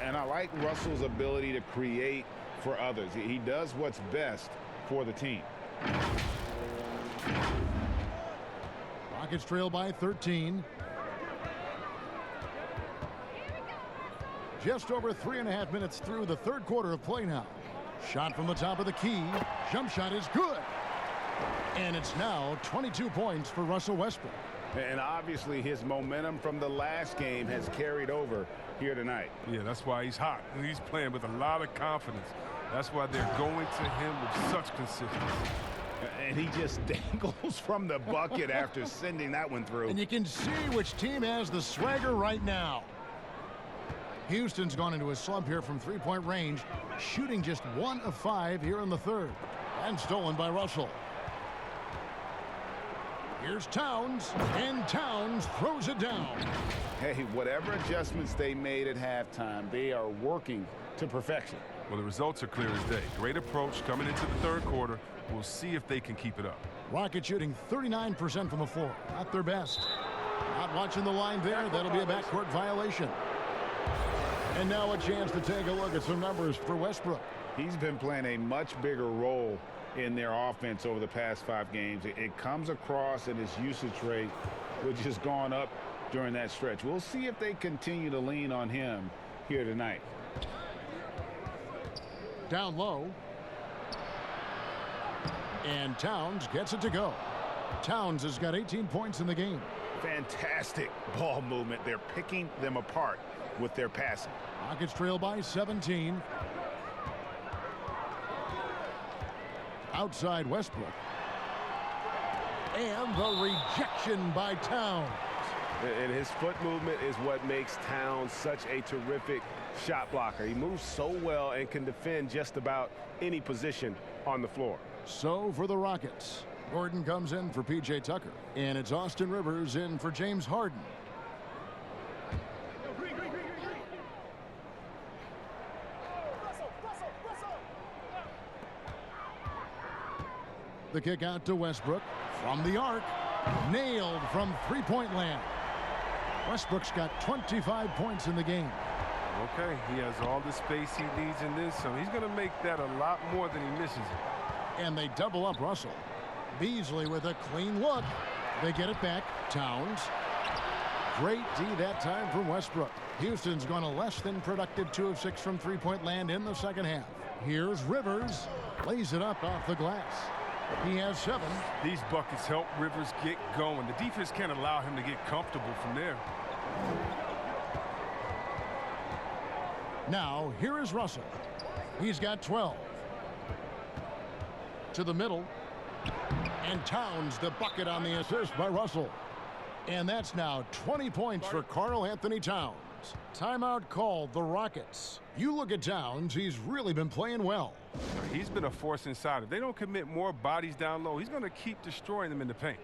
S3: And I like Russell's ability to create for others. He does what's best for the team.
S1: Rockets trail by 13. Just over 3.5 minutes through the third quarter of play now. Shot from the top of the key. Jump shot is good. And it's now 22 points for Russell Westbrook.
S3: And obviously his momentum from the last game has carried over here tonight.
S4: Yeah, that's why he's hot. He's playing with a lot of confidence. That's why they're going to him with such consistency.
S3: And he just dangles from the bucket after sending that one through.
S1: And you can see which team has the swagger right now. Houston's gone into a slump here from three-point range, shooting just 1 of 5 here in the third. And stolen by Russell. Here's Towns, and Towns throws it down.
S3: Hey, whatever adjustments they made at halftime, they are working to perfection.
S4: Well, the results are clear as day. Great approach coming into the third quarter. We'll see if they can keep it up.
S1: Rockets shooting 39% from the floor. Not their best. Not watching the line there. That'll be a backcourt violation. And now a chance to take a look at some numbers for Westbrook.
S3: He's been playing a much bigger role in their offense over the past 5 games. It comes across in his usage rate, which has gone up during that stretch. We'll see if they continue to lean on him here tonight.
S1: Down low. And Towns gets it to go. Towns has got 18 points in the game.
S3: Fantastic ball movement. They're picking them apart with their passing.
S1: Rockets trail by 17. Outside Westbrook. And the rejection by Towns.
S5: And his foot movement is what makes Towns such a terrific shot blocker. He moves so well and can defend just about any position on the floor.
S1: So for the Rockets, Gordon comes in for P.J. Tucker, and it's Austin Rivers in for James Harden. The kick out to Westbrook from the arc, nailed from three-point land. Westbrook's got 25 points in the game.
S4: Okay, he has all the space he needs in this, so he's going to make that a lot more than he misses it.
S1: And they double up Russell. Beasley with a clean look. They get it back. Towns. Great D that time from Westbrook. Houston's gone a less than productive 2 of 6 from three-point land in the second half. Here's Rivers. Lays it up off the glass. He has 7.
S4: These buckets help Rivers get going. The defense can't allow him to get comfortable from there.
S1: Now, here is Russell. He's got 12. To the middle. And Towns the bucket on the assist by Russell. And that's now 20 points for Karl Anthony Towns. Timeout called the Rockets. You look at Towns, he's really been playing well.
S4: He's been a force inside. If they don't commit more bodies down low, he's going to keep destroying them in the paint.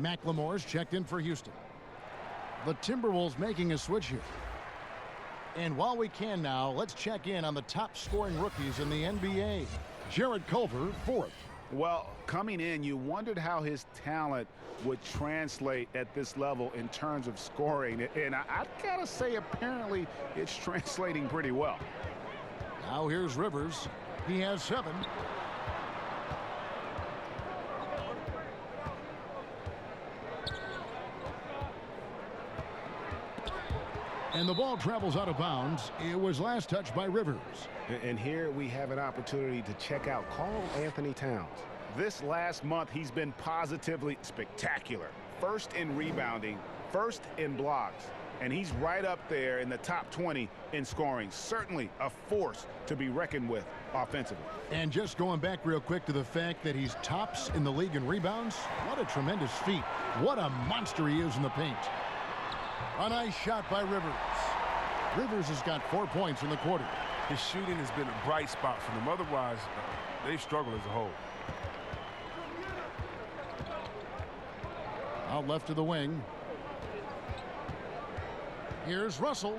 S1: McLemore's checked in for Houston. The Timberwolves making a switch here. And while we can now, let's check in on the top scoring rookies in the NBA. Jarrett Culver, 4th.
S3: Well, coming in, you wondered how his talent would translate at this level in terms of scoring. And I gotta say, apparently, it's translating pretty well.
S1: Now here's Rivers. He has 7. And the ball travels out of bounds. It was last touched by Rivers.
S5: And here we have an opportunity to check out Karl Anthony Towns.
S3: This last month, he's been positively spectacular. First in rebounding, first in blocks. And he's right up there in the top 20 in scoring. Certainly a force to be reckoned with offensively.
S1: And just going back real quick to the fact that he's tops in the league in rebounds. What a tremendous feat. What a monster he is in the paint. A nice shot by Rivers. Rivers has got 4 points in the quarter.
S4: His shooting has been a bright spot for them. Otherwise, they've struggled as a whole.
S1: Out left to the wing. Here's Russell.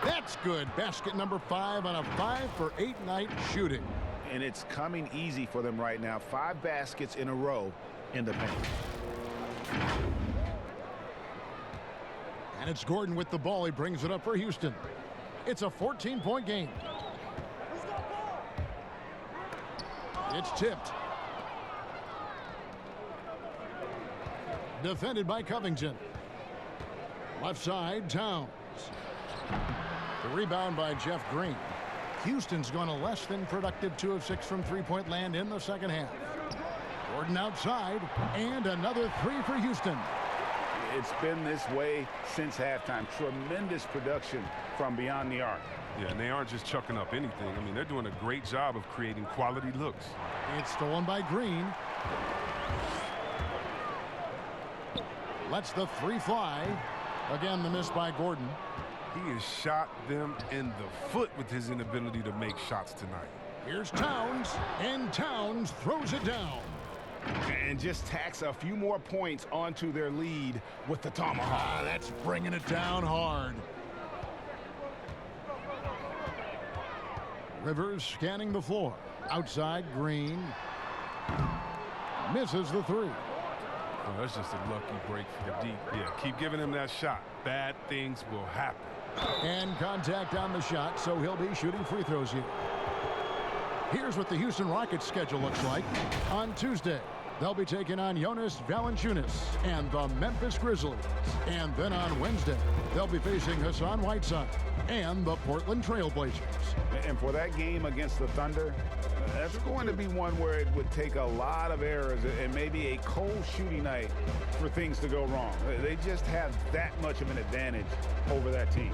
S1: That's good. Basket number 5 on a 5-for-8 night shooting.
S3: And it's coming easy for them right now. 5 baskets in a row in the paint.
S1: And it's Gordon with the ball. He brings it up for Houston. It's a 14-point game. It's tipped. Defended by Covington. Left side, Towns. The rebound by Jeff Green. Houston's gone a less than productive 2 of 6 from three-point land in the second half. Gordon outside, and another 3 for Houston.
S3: It's been this way since halftime. Tremendous production from beyond the arc.
S4: Yeah, and they aren't just chucking up anything. I mean, they're doing a great job of creating quality looks.
S1: It's stolen by Green. Lets the 3 fly. Again, the miss by Gordon.
S4: He has shot them in the foot with his inability to make shots tonight.
S1: Here's Towns, and Towns throws it down.
S3: And just tacks a few more points onto their lead with the tomahawk.
S1: That's bringing it down hard. Rivers scanning the floor. Outside, Green. Misses the three.
S4: Oh, that's just a lucky break for the deep. Yeah, keep giving him that shot. Bad things will happen.
S1: And contact on the shot, so he'll be shooting free throws here. Here's what the Houston Rockets schedule looks like. On Tuesday, they'll be taking on Jonas Valanciunas and the Memphis Grizzlies. And then on Wednesday, they'll be facing Hassan Whiteside and the Portland Trail Blazers.
S3: And for that game against the Thunder, that's going to be one where it would take a lot of errors and maybe a cold shooting night for things to go wrong. They just have that much of an advantage over that team.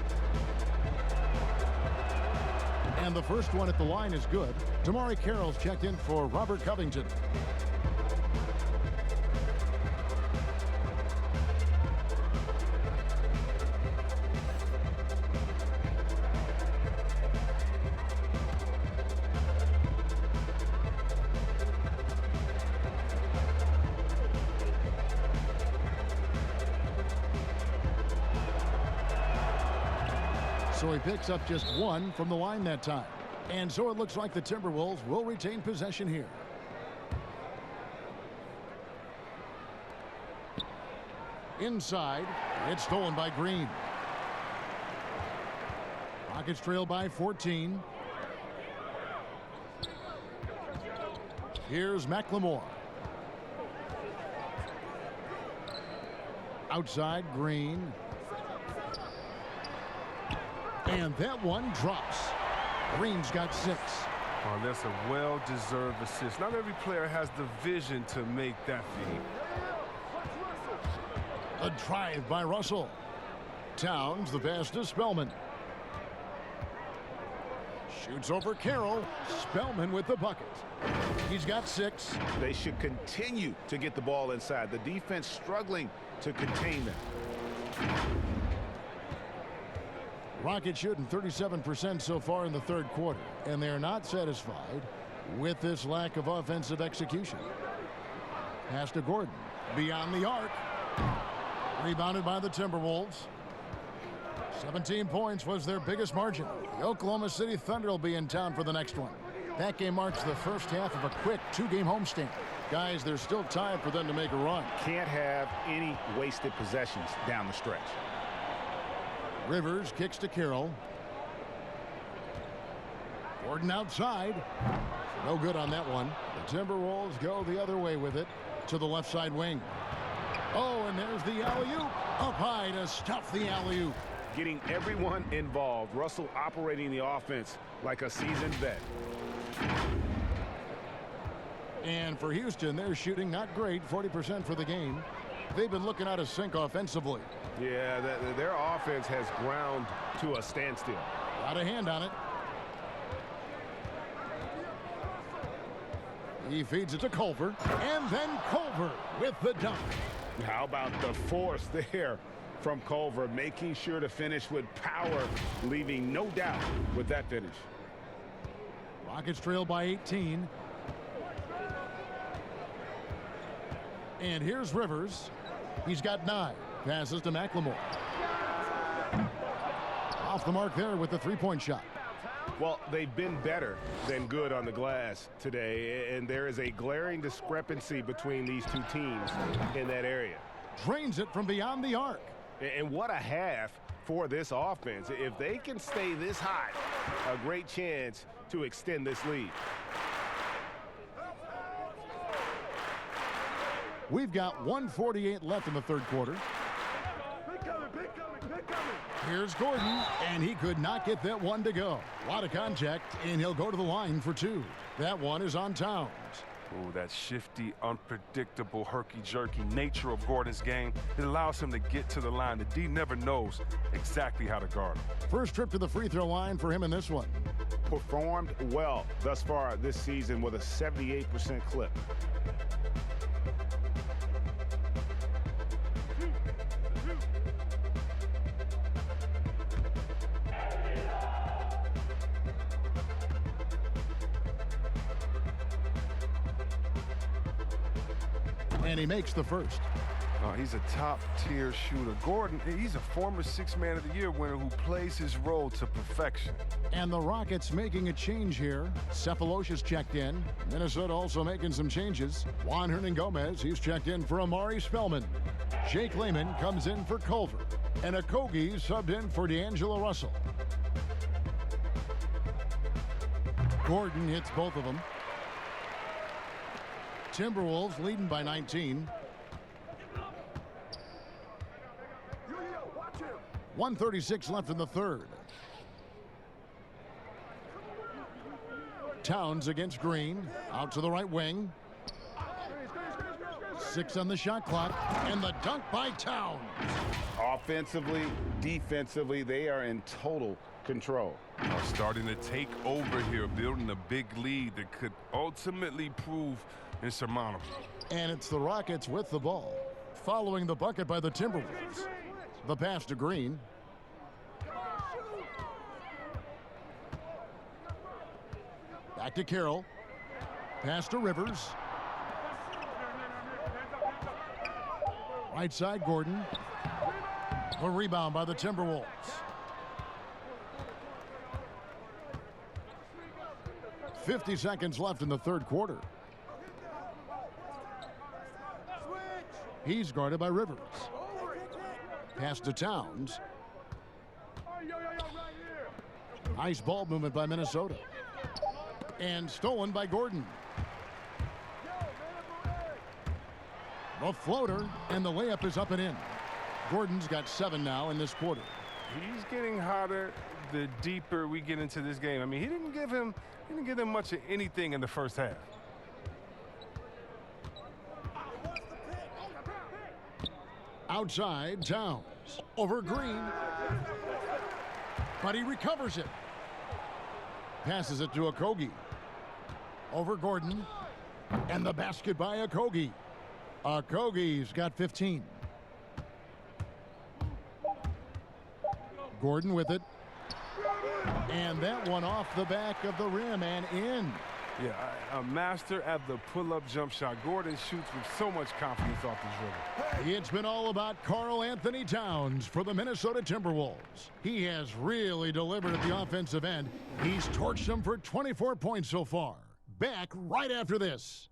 S1: And the first one at the line is good. Damari Carroll's checked in for Robert Covington. So he picks up just one from the line that time. And so it looks like the Timberwolves will retain possession here. Inside, it's stolen by Green. Rockets trail by 14. Here's McLemore. Outside, Green. And that one drops. Green's got 6.
S4: Oh, that's a well-deserved assist. Not every player has the vision to make that feed.
S1: A drive by Russell. Towns, the pass to Spellman. Shoots over Carroll. Spellman with the bucket. He's got 6.
S3: They should continue to get the ball inside. The defense struggling to contain them.
S1: Rockets shooting 37% so far in the third quarter, and they're not satisfied with this lack of offensive execution. Pass to Gordon. Beyond the arc. Rebounded by the Timberwolves. 17 points was their biggest margin. The Oklahoma City Thunder will be in town for the next one. That game marks the first half of a quick 2-game homestand. Guys, there's still time for them to make a run.
S3: Can't have any wasted possessions down the stretch.
S1: Rivers kicks to Carroll. Gordon outside. No good on that one. The Timberwolves go the other way with it to the left side wing. Oh, and there's the alley-oop. Up high to stuff the alley-oop.
S3: Getting everyone involved. Russell operating the offense like a seasoned vet.
S1: And for Houston, they're shooting not great, 40% for the game. They've been looking out of sync offensively.
S5: Yeah, their offense has ground to a standstill.
S1: Got a hand on it. He feeds it to Culver, and then Culver with the dunk.
S5: How about the force there from Culver, making sure to finish with power, leaving no doubt with that finish.
S1: Rockets trail by 18. And here's Rivers. He's got 9. Passes to McLemore. Off the mark there with the three-point shot.
S5: Well, they've been better than good on the glass today, and there is a glaring discrepancy between these two teams in that area.
S1: Drains it from beyond the arc.
S5: And what a half for this offense. If they can stay this hot, a great chance to extend this lead.
S1: We've got 1:48 left in the third quarter. Here's Gordon, and he could not get that one to go. A lot of contact, and he'll go to the line for 2. That one is on Towns.
S4: Oh, that shifty, unpredictable, herky-jerky nature of Gordon's game, it allows him to get to the line. The D never knows exactly how to guard him.
S1: First trip to the free throw line for him in this one.
S5: Performed well thus far this season with a 78% clip.
S1: And he makes the first.
S4: He's a top-tier shooter. Gordon, he's a former Sixth Man of the Year winner who plays his role to perfection.
S1: And the Rockets making a change here. Cephalosha's checked in. Minnesota also making some changes. Juan Hernan-Gomez, he's checked in for Amari Spellman. Jake Layman comes in for Culver. And Okogie subbed in for D'Angelo Russell. Gordon hits both of them. Timberwolves leading by 19. 1:36 left in the third. Towns against Green. Out to the right wing. 6 on the shot clock. And the dunk by Towns.
S3: Offensively, defensively, they are in total control.
S4: Starting to take over here, building a big lead that could ultimately prove insurmountable.
S1: And it's the Rockets with the ball. Following the bucket by the Timberwolves. The pass to Green. Back to Carroll. Pass to Rivers. Right side, Gordon. A rebound by the Timberwolves. .50 seconds left in the third quarter. He's guarded by Rivers. Pass to Towns. Nice ball movement by Minnesota. And stolen by Gordon. The floater, and the layup is up and in. Gordon's got 7 now in this quarter.
S4: He's getting hotter the deeper we get into this game. I mean, he didn't give him much of anything in the first half.
S1: Outside, Towns. Over Green. But he recovers it. Passes it to Okogie. Over Gordon. And the basket by Okogie. Okogie's got 15. Gordon with it. And that one off the back of the rim and in.
S4: Yeah, a master at the pull-up jump shot. Gordon shoots with so much confidence off the dribble.
S1: It's been all about Karl Anthony Towns for the Minnesota Timberwolves. He has really delivered at the offensive end. He's torched them for 24 points so far. Back right after this.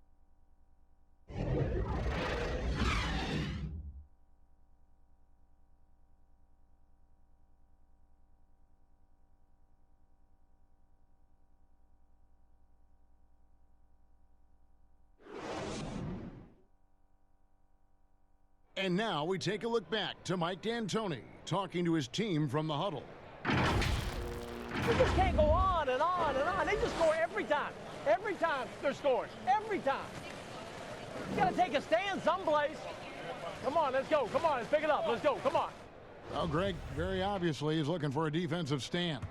S1: And now we take a look back to Mike D'Antoni talking to his team from the huddle.
S11: They just can't go on and on and on. They just score every time. Every time they're scoring. Every time. You got to take a stand someplace. Come on, let's go. Come on, let's pick it up. Let's go. Come on.
S1: Well, Greg, very obviously, is looking for a defensive stand.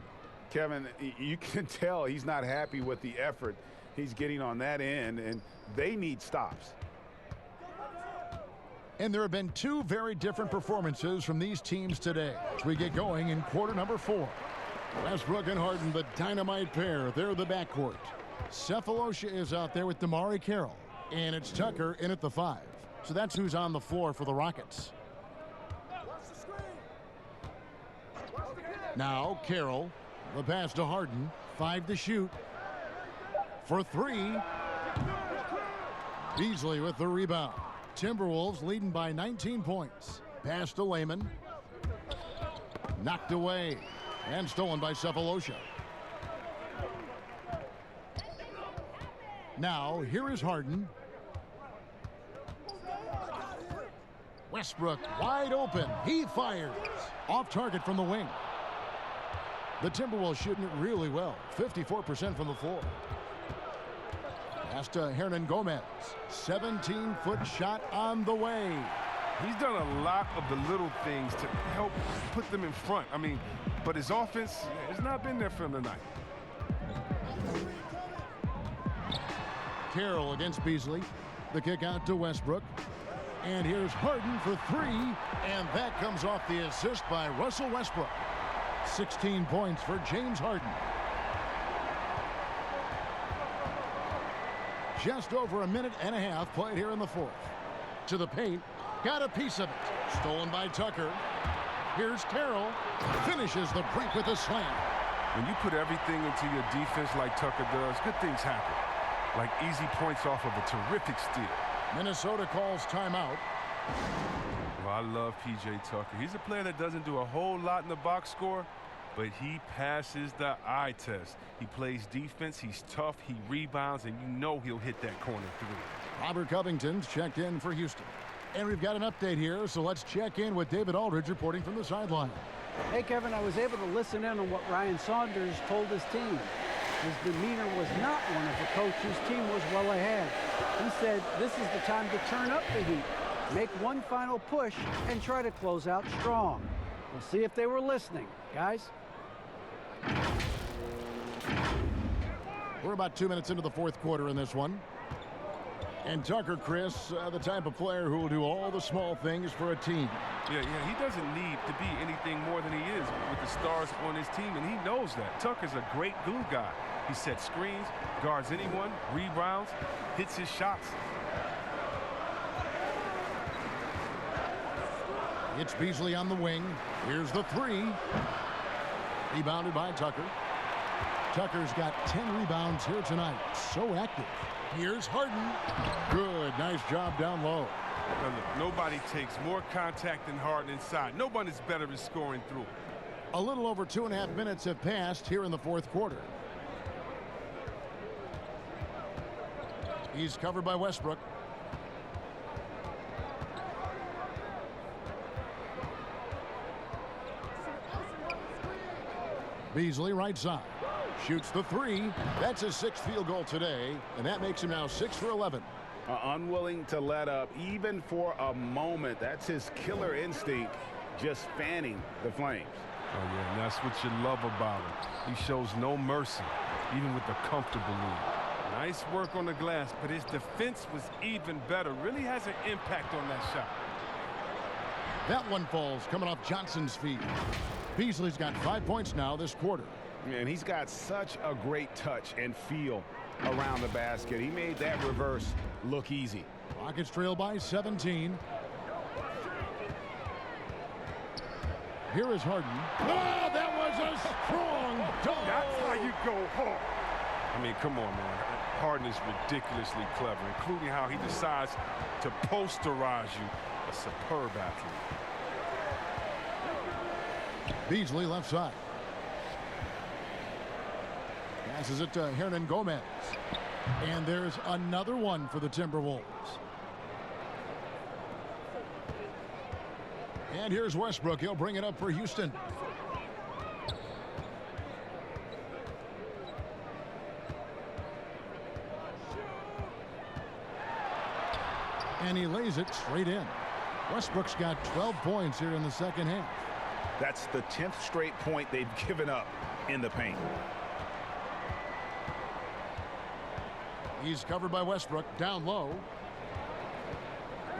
S3: Kevin, you can tell he's not happy with the effort he's getting on that end, and they need stops.
S1: And there have been 2 very different performances from these teams today as we get going in quarter number 4. Westbrook and Harden, the dynamite pair. They're the backcourt. Cephalosha is out there with Damari Carroll. And it's Tucker in at the 5. So that's who's on the floor for the Rockets. Now Carroll. The pass to Harden. 5 to shoot. For 3. Beasley with the rebound. Timberwolves leading by 19 points. Pass to Layman. Knocked away. And stolen by Cephalosha. Now, here is Harden. Westbrook wide open. He fires. Off target from the wing. The Timberwolves shooting it really well. 54% from the floor. Pass to Hernan-Gomez. 17-foot shot on the way.
S4: He's done a lot of the little things to help put them in front. I mean, but his offense has not been there for him tonight.
S1: Carroll against Beasley. The kick out to Westbrook. And here's Harden for 3. And that comes off the assist by Russell Westbrook. 16 points for James Harden. Just over a minute and a half played here in the fourth. To the paint. Got a piece of it. Stolen by Tucker. Here's Carroll. Finishes the break with a slam.
S4: When you put everything into your defense like Tucker does, good things happen. Like easy points off of a terrific steal.
S1: Minnesota calls timeout.
S4: Well, I love P.J. Tucker. He's a player that doesn't do a whole lot in the box score, but he passes the eye test. He plays defense, he's tough, he rebounds, and you know he'll hit that corner three.
S1: Robert Covington's checked in for Houston. And we've got an update here, so let's check in with David Aldridge reporting from the sideline.
S2: Hey, Kevin, I was able to listen in on what Ryan Saunders told his team. His demeanor was not one of the coach whose team was well ahead. He said this is the time to turn up the heat, make one final push, and try to close out strong. We'll see if they were listening, guys.
S1: We're about 2 minutes into the fourth quarter in this one. And Tucker, Chris, the type of player who will do all the small things for a team.
S4: Yeah, he doesn't need to be anything more than he is with the stars on his team, and he knows that. Tucker's a great glue guy. He sets screens, guards anyone, rebounds, hits his shots.
S1: It's Beasley on the wing. Here's the three. Rebounded by Tucker. Tucker's got 10 rebounds here tonight. So active. Here's Harden. Good. Nice job down low.
S4: Now look, nobody takes more contact than Harden inside. Nobody's better at scoring through.
S1: A little over 2.5 minutes have passed here in the fourth quarter. He's covered by Westbrook. Beasley right side. Shoots the three. That's his 6th field goal today, and that makes him now 6 for 11.
S3: Unwilling to let up even for a moment. That's his killer instinct, just fanning the flames.
S4: Oh, yeah, and that's what you love about him. He shows no mercy, even with the comfortable lead. Nice work on the glass, but his defense was even better. Really has an impact on that shot.
S1: That one falls coming off Johnson's feet. Beasley's got 5 points now this quarter.
S3: And he's got such a great touch and feel around the basket. He made that reverse look easy.
S1: Rockets trail by 17. Here is Harden. Oh, that was a strong dunk.
S4: That's how you go hard. I mean, come on, man. Harden is ridiculously clever, including how he decides to posterize you. A superb athlete.
S1: Beasley left side. Passes it to Hernan Gomez. And there's another one for the Timberwolves. And here's Westbrook. He'll bring it up for Houston. And he lays it straight in. Westbrook's got 12 points here in the second half.
S3: That's the 10th straight point they've given up in the paint.
S1: He's covered by Westbrook down low.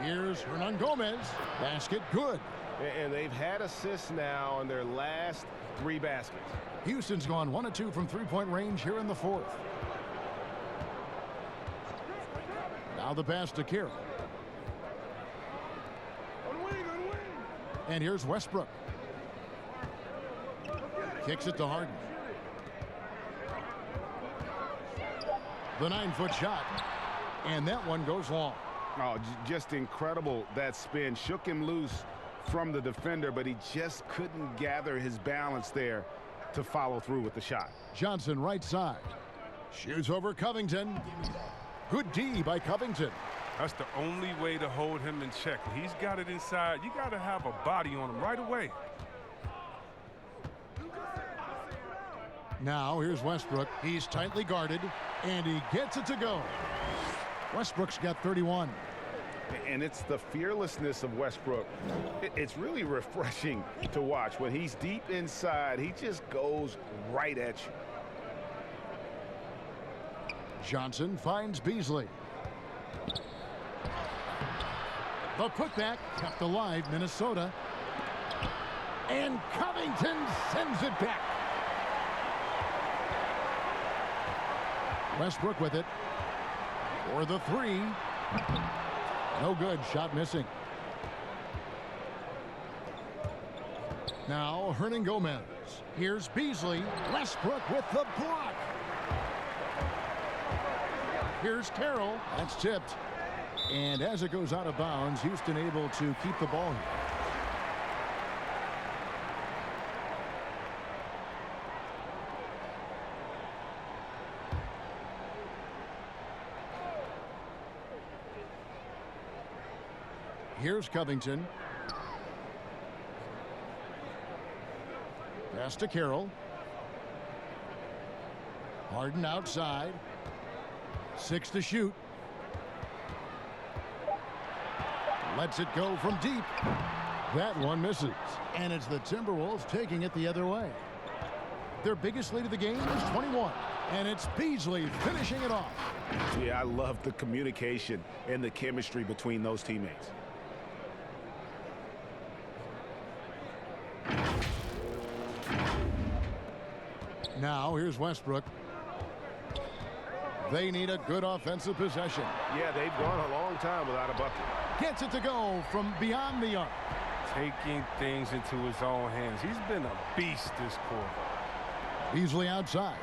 S1: Here's Hernan Gomez. Basket good.
S5: And they've had assists now on their last 3 baskets.
S1: Houston's gone 1 of 2 from three-point range here in the fourth. Now the pass to Carroll. And here's Westbrook. Kicks it to Harden. The 9-foot shot. And that one goes long.
S3: Oh, just incredible, that spin. Shook him loose from the defender, but he just couldn't gather his balance there to follow through with the shot.
S1: Johnson right side. Shoots over Covington. Good D by Covington.
S4: That's the only way to hold him in check. He's got it inside. You got to have a body on him right away.
S1: Now here's Westbrook. He's tightly guarded, and he gets it to go. Westbrook's got 31.
S3: And it's the fearlessness of Westbrook. It's really refreshing to watch. When he's deep inside, he just goes right at you.
S1: Johnson finds Beasley. The putback kept alive, Minnesota. And Covington sends it back. Westbrook with it. For the three. No good. Shot missing. Now Hernan Gomez. Here's Beasley. Westbrook with the block. Here's Carroll. That's tipped. And as it goes out of bounds, Houston able to keep the ball here. Here's Covington. Pass to Carroll. Harden outside. 6 to shoot. Lets it go from deep. That one misses. And it's the Timberwolves taking it the other way. Their biggest lead of the game is 21. And it's Beasley finishing it off.
S3: Yeah, I love the communication and the chemistry between those teammates.
S1: Now here's Westbrook. They need a good offensive possession.
S5: Yeah, they've gone a long time without a bucket.
S1: Gets it to go from beyond the arc.
S4: Taking things into his own hands. He's been a beast this quarter.
S1: Beasley outside.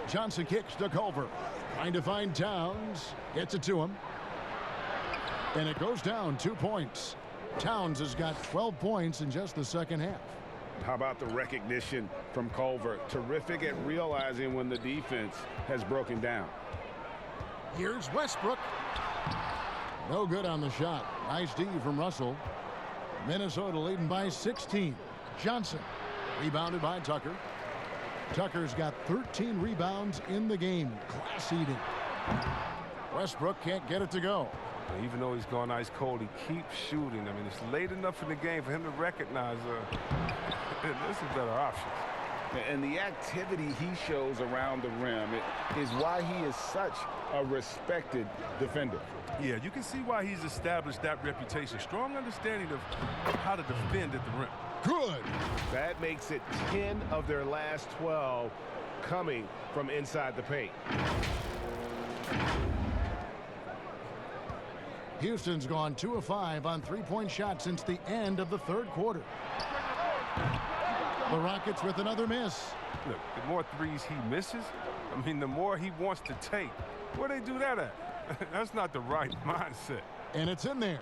S1: Johnson kicks to Culver. Trying to find Towns. Gets it to him. And it goes down 2 points. Towns has got 12 points in just the second half.
S3: How about the recognition from Culver? Terrific at realizing when the defense has broken down.
S1: Here's Westbrook. No good on the shot. Nice D from Russell. Minnesota leading by 16. Johnson rebounded by Tucker. Tucker's got 13 rebounds in the game. Class eating. Westbrook can't get it to go.
S4: Even though he's gone ice cold, he keeps shooting. I mean, it's late enough in the game for him to recognize this is better options.
S3: And the activity he shows around the rim is why he is such a respected defender.
S4: Yeah, you can see why he's established that reputation. Strong understanding of how to defend at the rim.
S1: Good.
S5: That makes it 10 of their last 12 coming from inside the paint.
S1: Houston's gone 2 of 5 on three-point shots since the end of the third quarter. The Rockets with another miss.
S4: Look, the more threes he misses, I mean, the more he wants to take. Where they do that at? That's not the right mindset.
S1: And it's in there.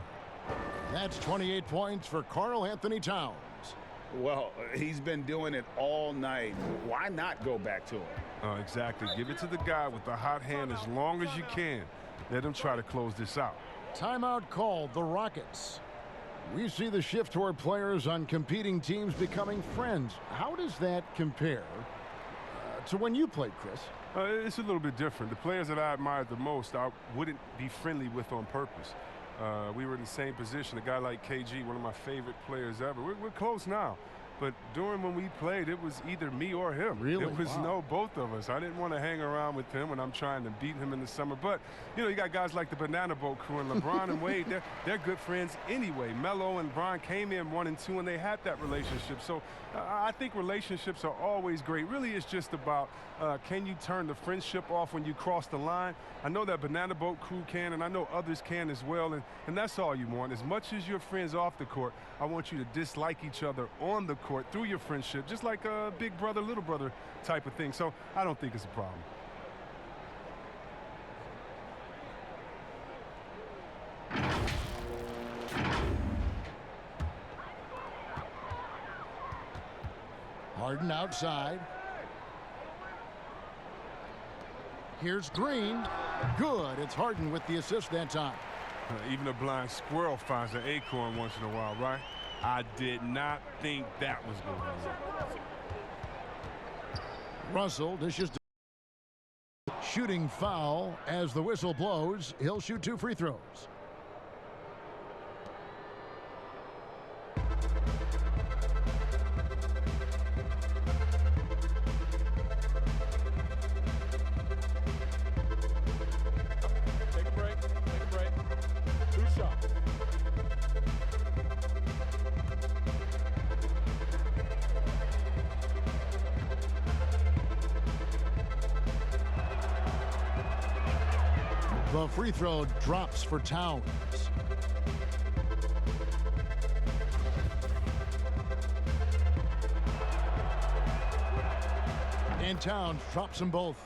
S1: That's 28 points for Karl Anthony Towns.
S3: Well, he's been doing it all night. Why not go back to him?
S4: Exactly. Give it to the guy with the hot hand as long as you can. Let him try to close this out.
S1: Timeout called, the Rockets. We see the shift toward players on competing teams becoming friends. How does that compare to when you played, Chris?
S4: It's a little bit different. The players that I admired the most, I wouldn't be friendly with on purpose. We were in the same position. A guy like KG, one of my favorite players ever. We're close now. But during when we played, it was either me or him.
S1: Really?
S4: It was both of us. I didn't want to hang around with him when I'm trying to beat him in the summer. But, you know, you got guys like the Banana Boat crew and LeBron and Wade. They're good friends anyway. Melo and Bron came in 1 and 2, and they had that relationship. So I think relationships are always great. Really, it's just about can you turn the friendship off when you cross the line? I know that Banana Boat crew can, and I know others can as well. And that's all you want. As much as you're friends off the court, I want you to dislike each other on the court through your friendship, just like a big brother, little brother type of thing. So I don't think it's a problem.
S1: Harden outside. Here's Green. Good. It's Harden with the assist that time.
S4: Even a blind squirrel finds an acorn once in a while, right? I did not think that was going to work.
S1: Russell dishes to shooting foul as the whistle blows. He'll shoot 2 free throws.
S7: Take a break. Take a break. 2 shots.
S1: The free throw drops for Towns. and Towns drops them both.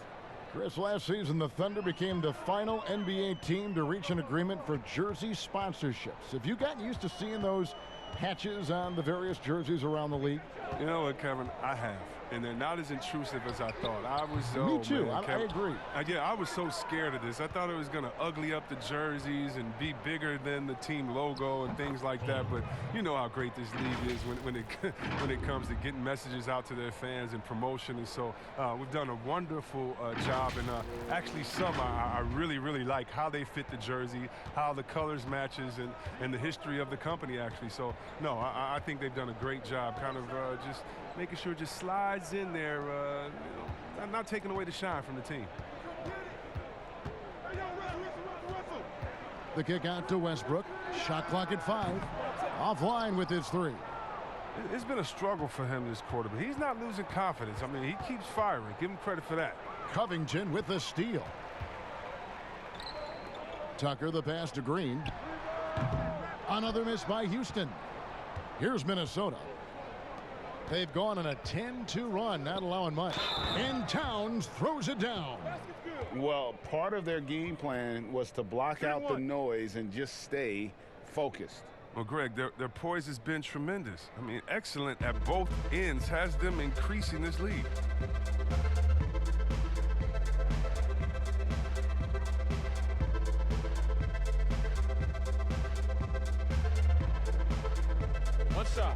S1: Chris, last season the Thunder became the final NBA team to reach an agreement for jersey sponsorships. Have you gotten used to seeing those patches on the various jerseys around the league?
S4: You know what, Kevin? I have. And they're not as intrusive as I thought. I was
S1: Me too.
S4: Man,
S1: I agree.
S4: Yeah, I was so scared of this. I thought it was going to ugly up the jerseys and be bigger than the team logo and things like that. But you know how great this league is when it comes to getting messages out to their fans and promotion. And so we've done a wonderful job. And actually, some I really, really like how they fit the jersey, how the colors matches, and the history of the company, actually. So, no, I think they've done a great job kind of just making sure it just slides in there, you know, not taking away the shine from the team.
S1: The kick out to Westbrook. Shot clock at 5. Offline with his 3.
S4: It's been a struggle for him this quarter, but he's not losing confidence. I mean, he keeps firing. Give him credit for that.
S1: Covington with the steal. Tucker the pass to Green. Another miss by Houston. Here's Minnesota. They've gone on a 10-2 run, not allowing much. And Towns throws it down.
S3: Well, part of their game plan was to block out the noise and just stay focused.
S4: Well, Greg, their poise has been tremendous. I mean, excellent at both ends, has them increasing this lead.
S11: One shot.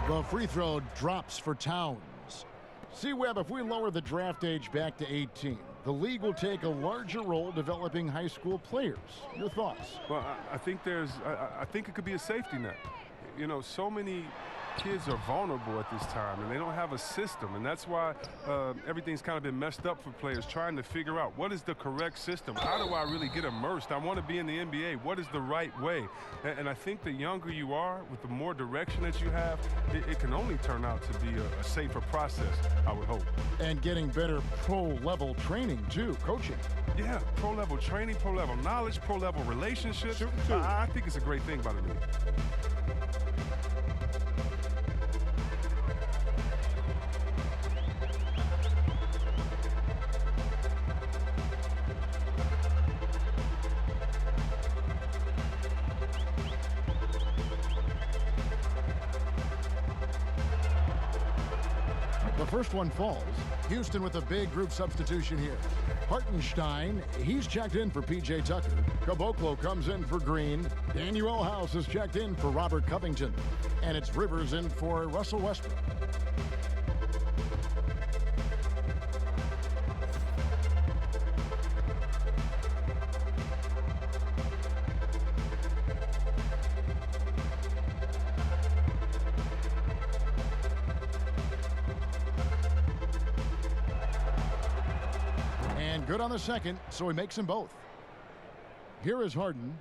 S1: The free throw drops for Towns. See, Webb, if we lower the draft age back to 18, the league will take a larger role developing high school players. Your thoughts?
S4: Well, I think I think it could be a safety net. You know, so many kids are vulnerable at this time, and they don't have a system, and that's why everything's kind of been messed up for players trying to figure out what is the correct system. How do I really get immersed? I want to be in the NBA. What is the right way? And I think the younger you are, with the more direction that you have, it can only turn out to be a safer process, I would hope.
S1: And getting better pro-level training, too, coaching.
S4: Yeah, pro-level training, pro-level knowledge, pro-level relationships. I think it's a great thing by the league.
S1: The first one falls. Houston with a big group substitution here. Hartenstein, he's checked in for P.J. Tucker. Caboclo comes in for Green. Daniel House is checked in for Robert Covington. And it's Rivers in for Russell Westbrook. Good on the second, so he makes them both. Here is Harden.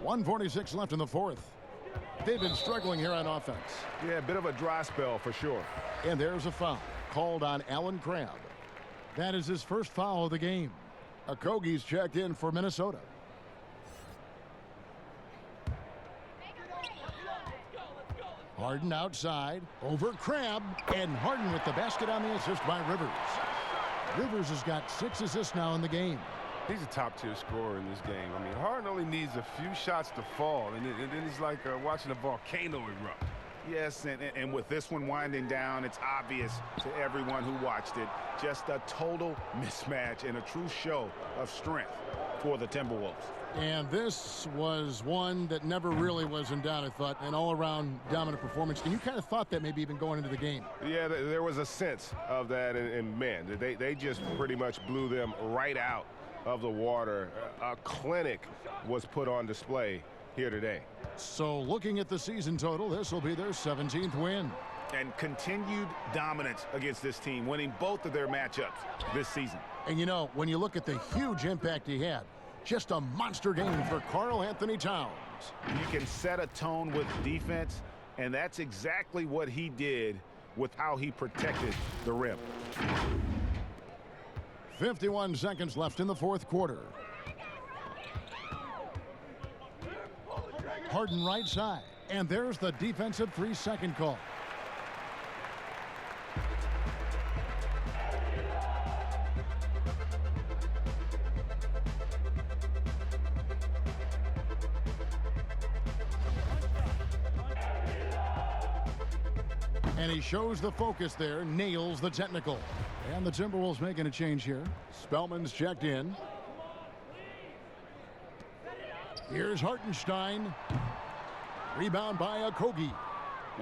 S1: 1:46 left in the fourth. They've been struggling here on offense.
S3: Yeah, a bit of a dry spell for sure.
S1: And there's a foul called on Allen Crabbe. That is his first foul of the game. Okogie's checked in for Minnesota. Harden outside, over Crabbe, and Harden with the basket on the assist by Rivers. Rivers has got 6 assists now in the game.
S4: He's a top-tier scorer in this game. I mean, Harden only needs a few shots to fall, and then it's like watching a volcano erupt.
S3: Yes, and with this one winding down, it's obvious to everyone who watched it. Just a total mismatch and a true show of strength for the Timberwolves.
S1: And this was one that never really was in doubt, I thought, an all-around dominant performance. And you kind of thought that maybe even going into the game.
S5: Yeah, there was a sense of that, and man, they just pretty much blew them right out of the water. A clinic was put on display here today.
S1: So looking at the season total, this will be their 17th win.
S3: And continued dominance against this team, winning both of their matchups this season.
S1: And you know, when you look at the huge impact he had, just a monster game for Karl Anthony Towns.
S3: You can set a tone with defense, and that's exactly what he did with how he protected the rim.
S1: 51 seconds left in the fourth quarter. Harden right side, and there's the defensive 3-second call. And he shows the focus there, nails the technical. And the Timberwolves making a change here. Spellman's checked in. Here's Hartenstein. Rebound by Okogie.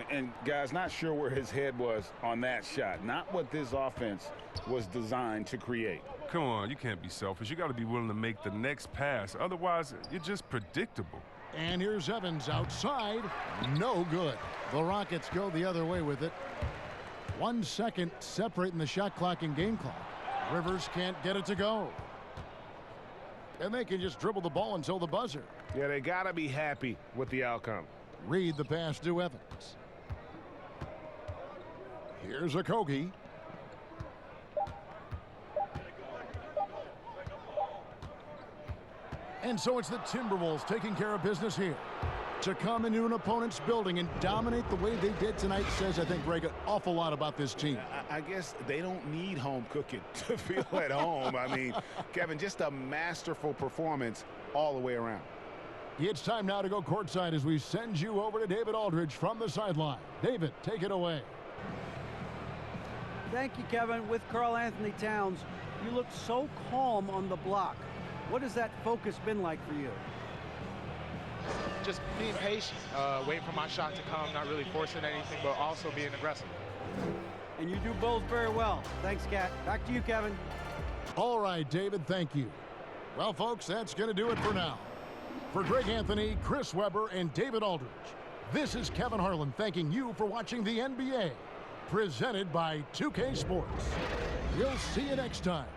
S3: And guys, not sure where his head was on that shot. Not what this offense was designed to create.
S4: Come on, you can't be selfish. You got to be willing to make the next pass. Otherwise, you're just predictable.
S1: And here's Evans outside. No good. The Rockets go the other way with it. 1 second separating the shot clock and game clock. Rivers can't get it to go. And they can just dribble the ball until the buzzer.
S5: Yeah, they got to be happy with the outcome.
S1: Read the pass to Evans. Here's Okogie. And so it's the Timberwolves taking care of business here. To come into an opponent's building and dominate the way they did tonight says, I think, Greg, an awful lot about this team.
S3: I guess they don't need home cooking to feel at home. I mean, Kevin, just a masterful performance all the way around.
S1: It's time now to go courtside as we send you over to David Aldridge from the sideline. David, take it away.
S2: Thank you, Kevin. With Karl Anthony Towns, you look so calm on the block. What has that focus been like for you?
S12: Just being patient, waiting for my shot to come, not really forcing anything, but also being aggressive.
S2: And you do both very well. Thanks, Kat. Back to you, Kevin.
S1: All right, David, thank you. Well, folks, that's going to do it for now. For Greg Anthony, Chris Webber, and David Aldridge, this is Kevin Harlan thanking you for watching the NBA, presented by 2K Sports. We'll see you next time.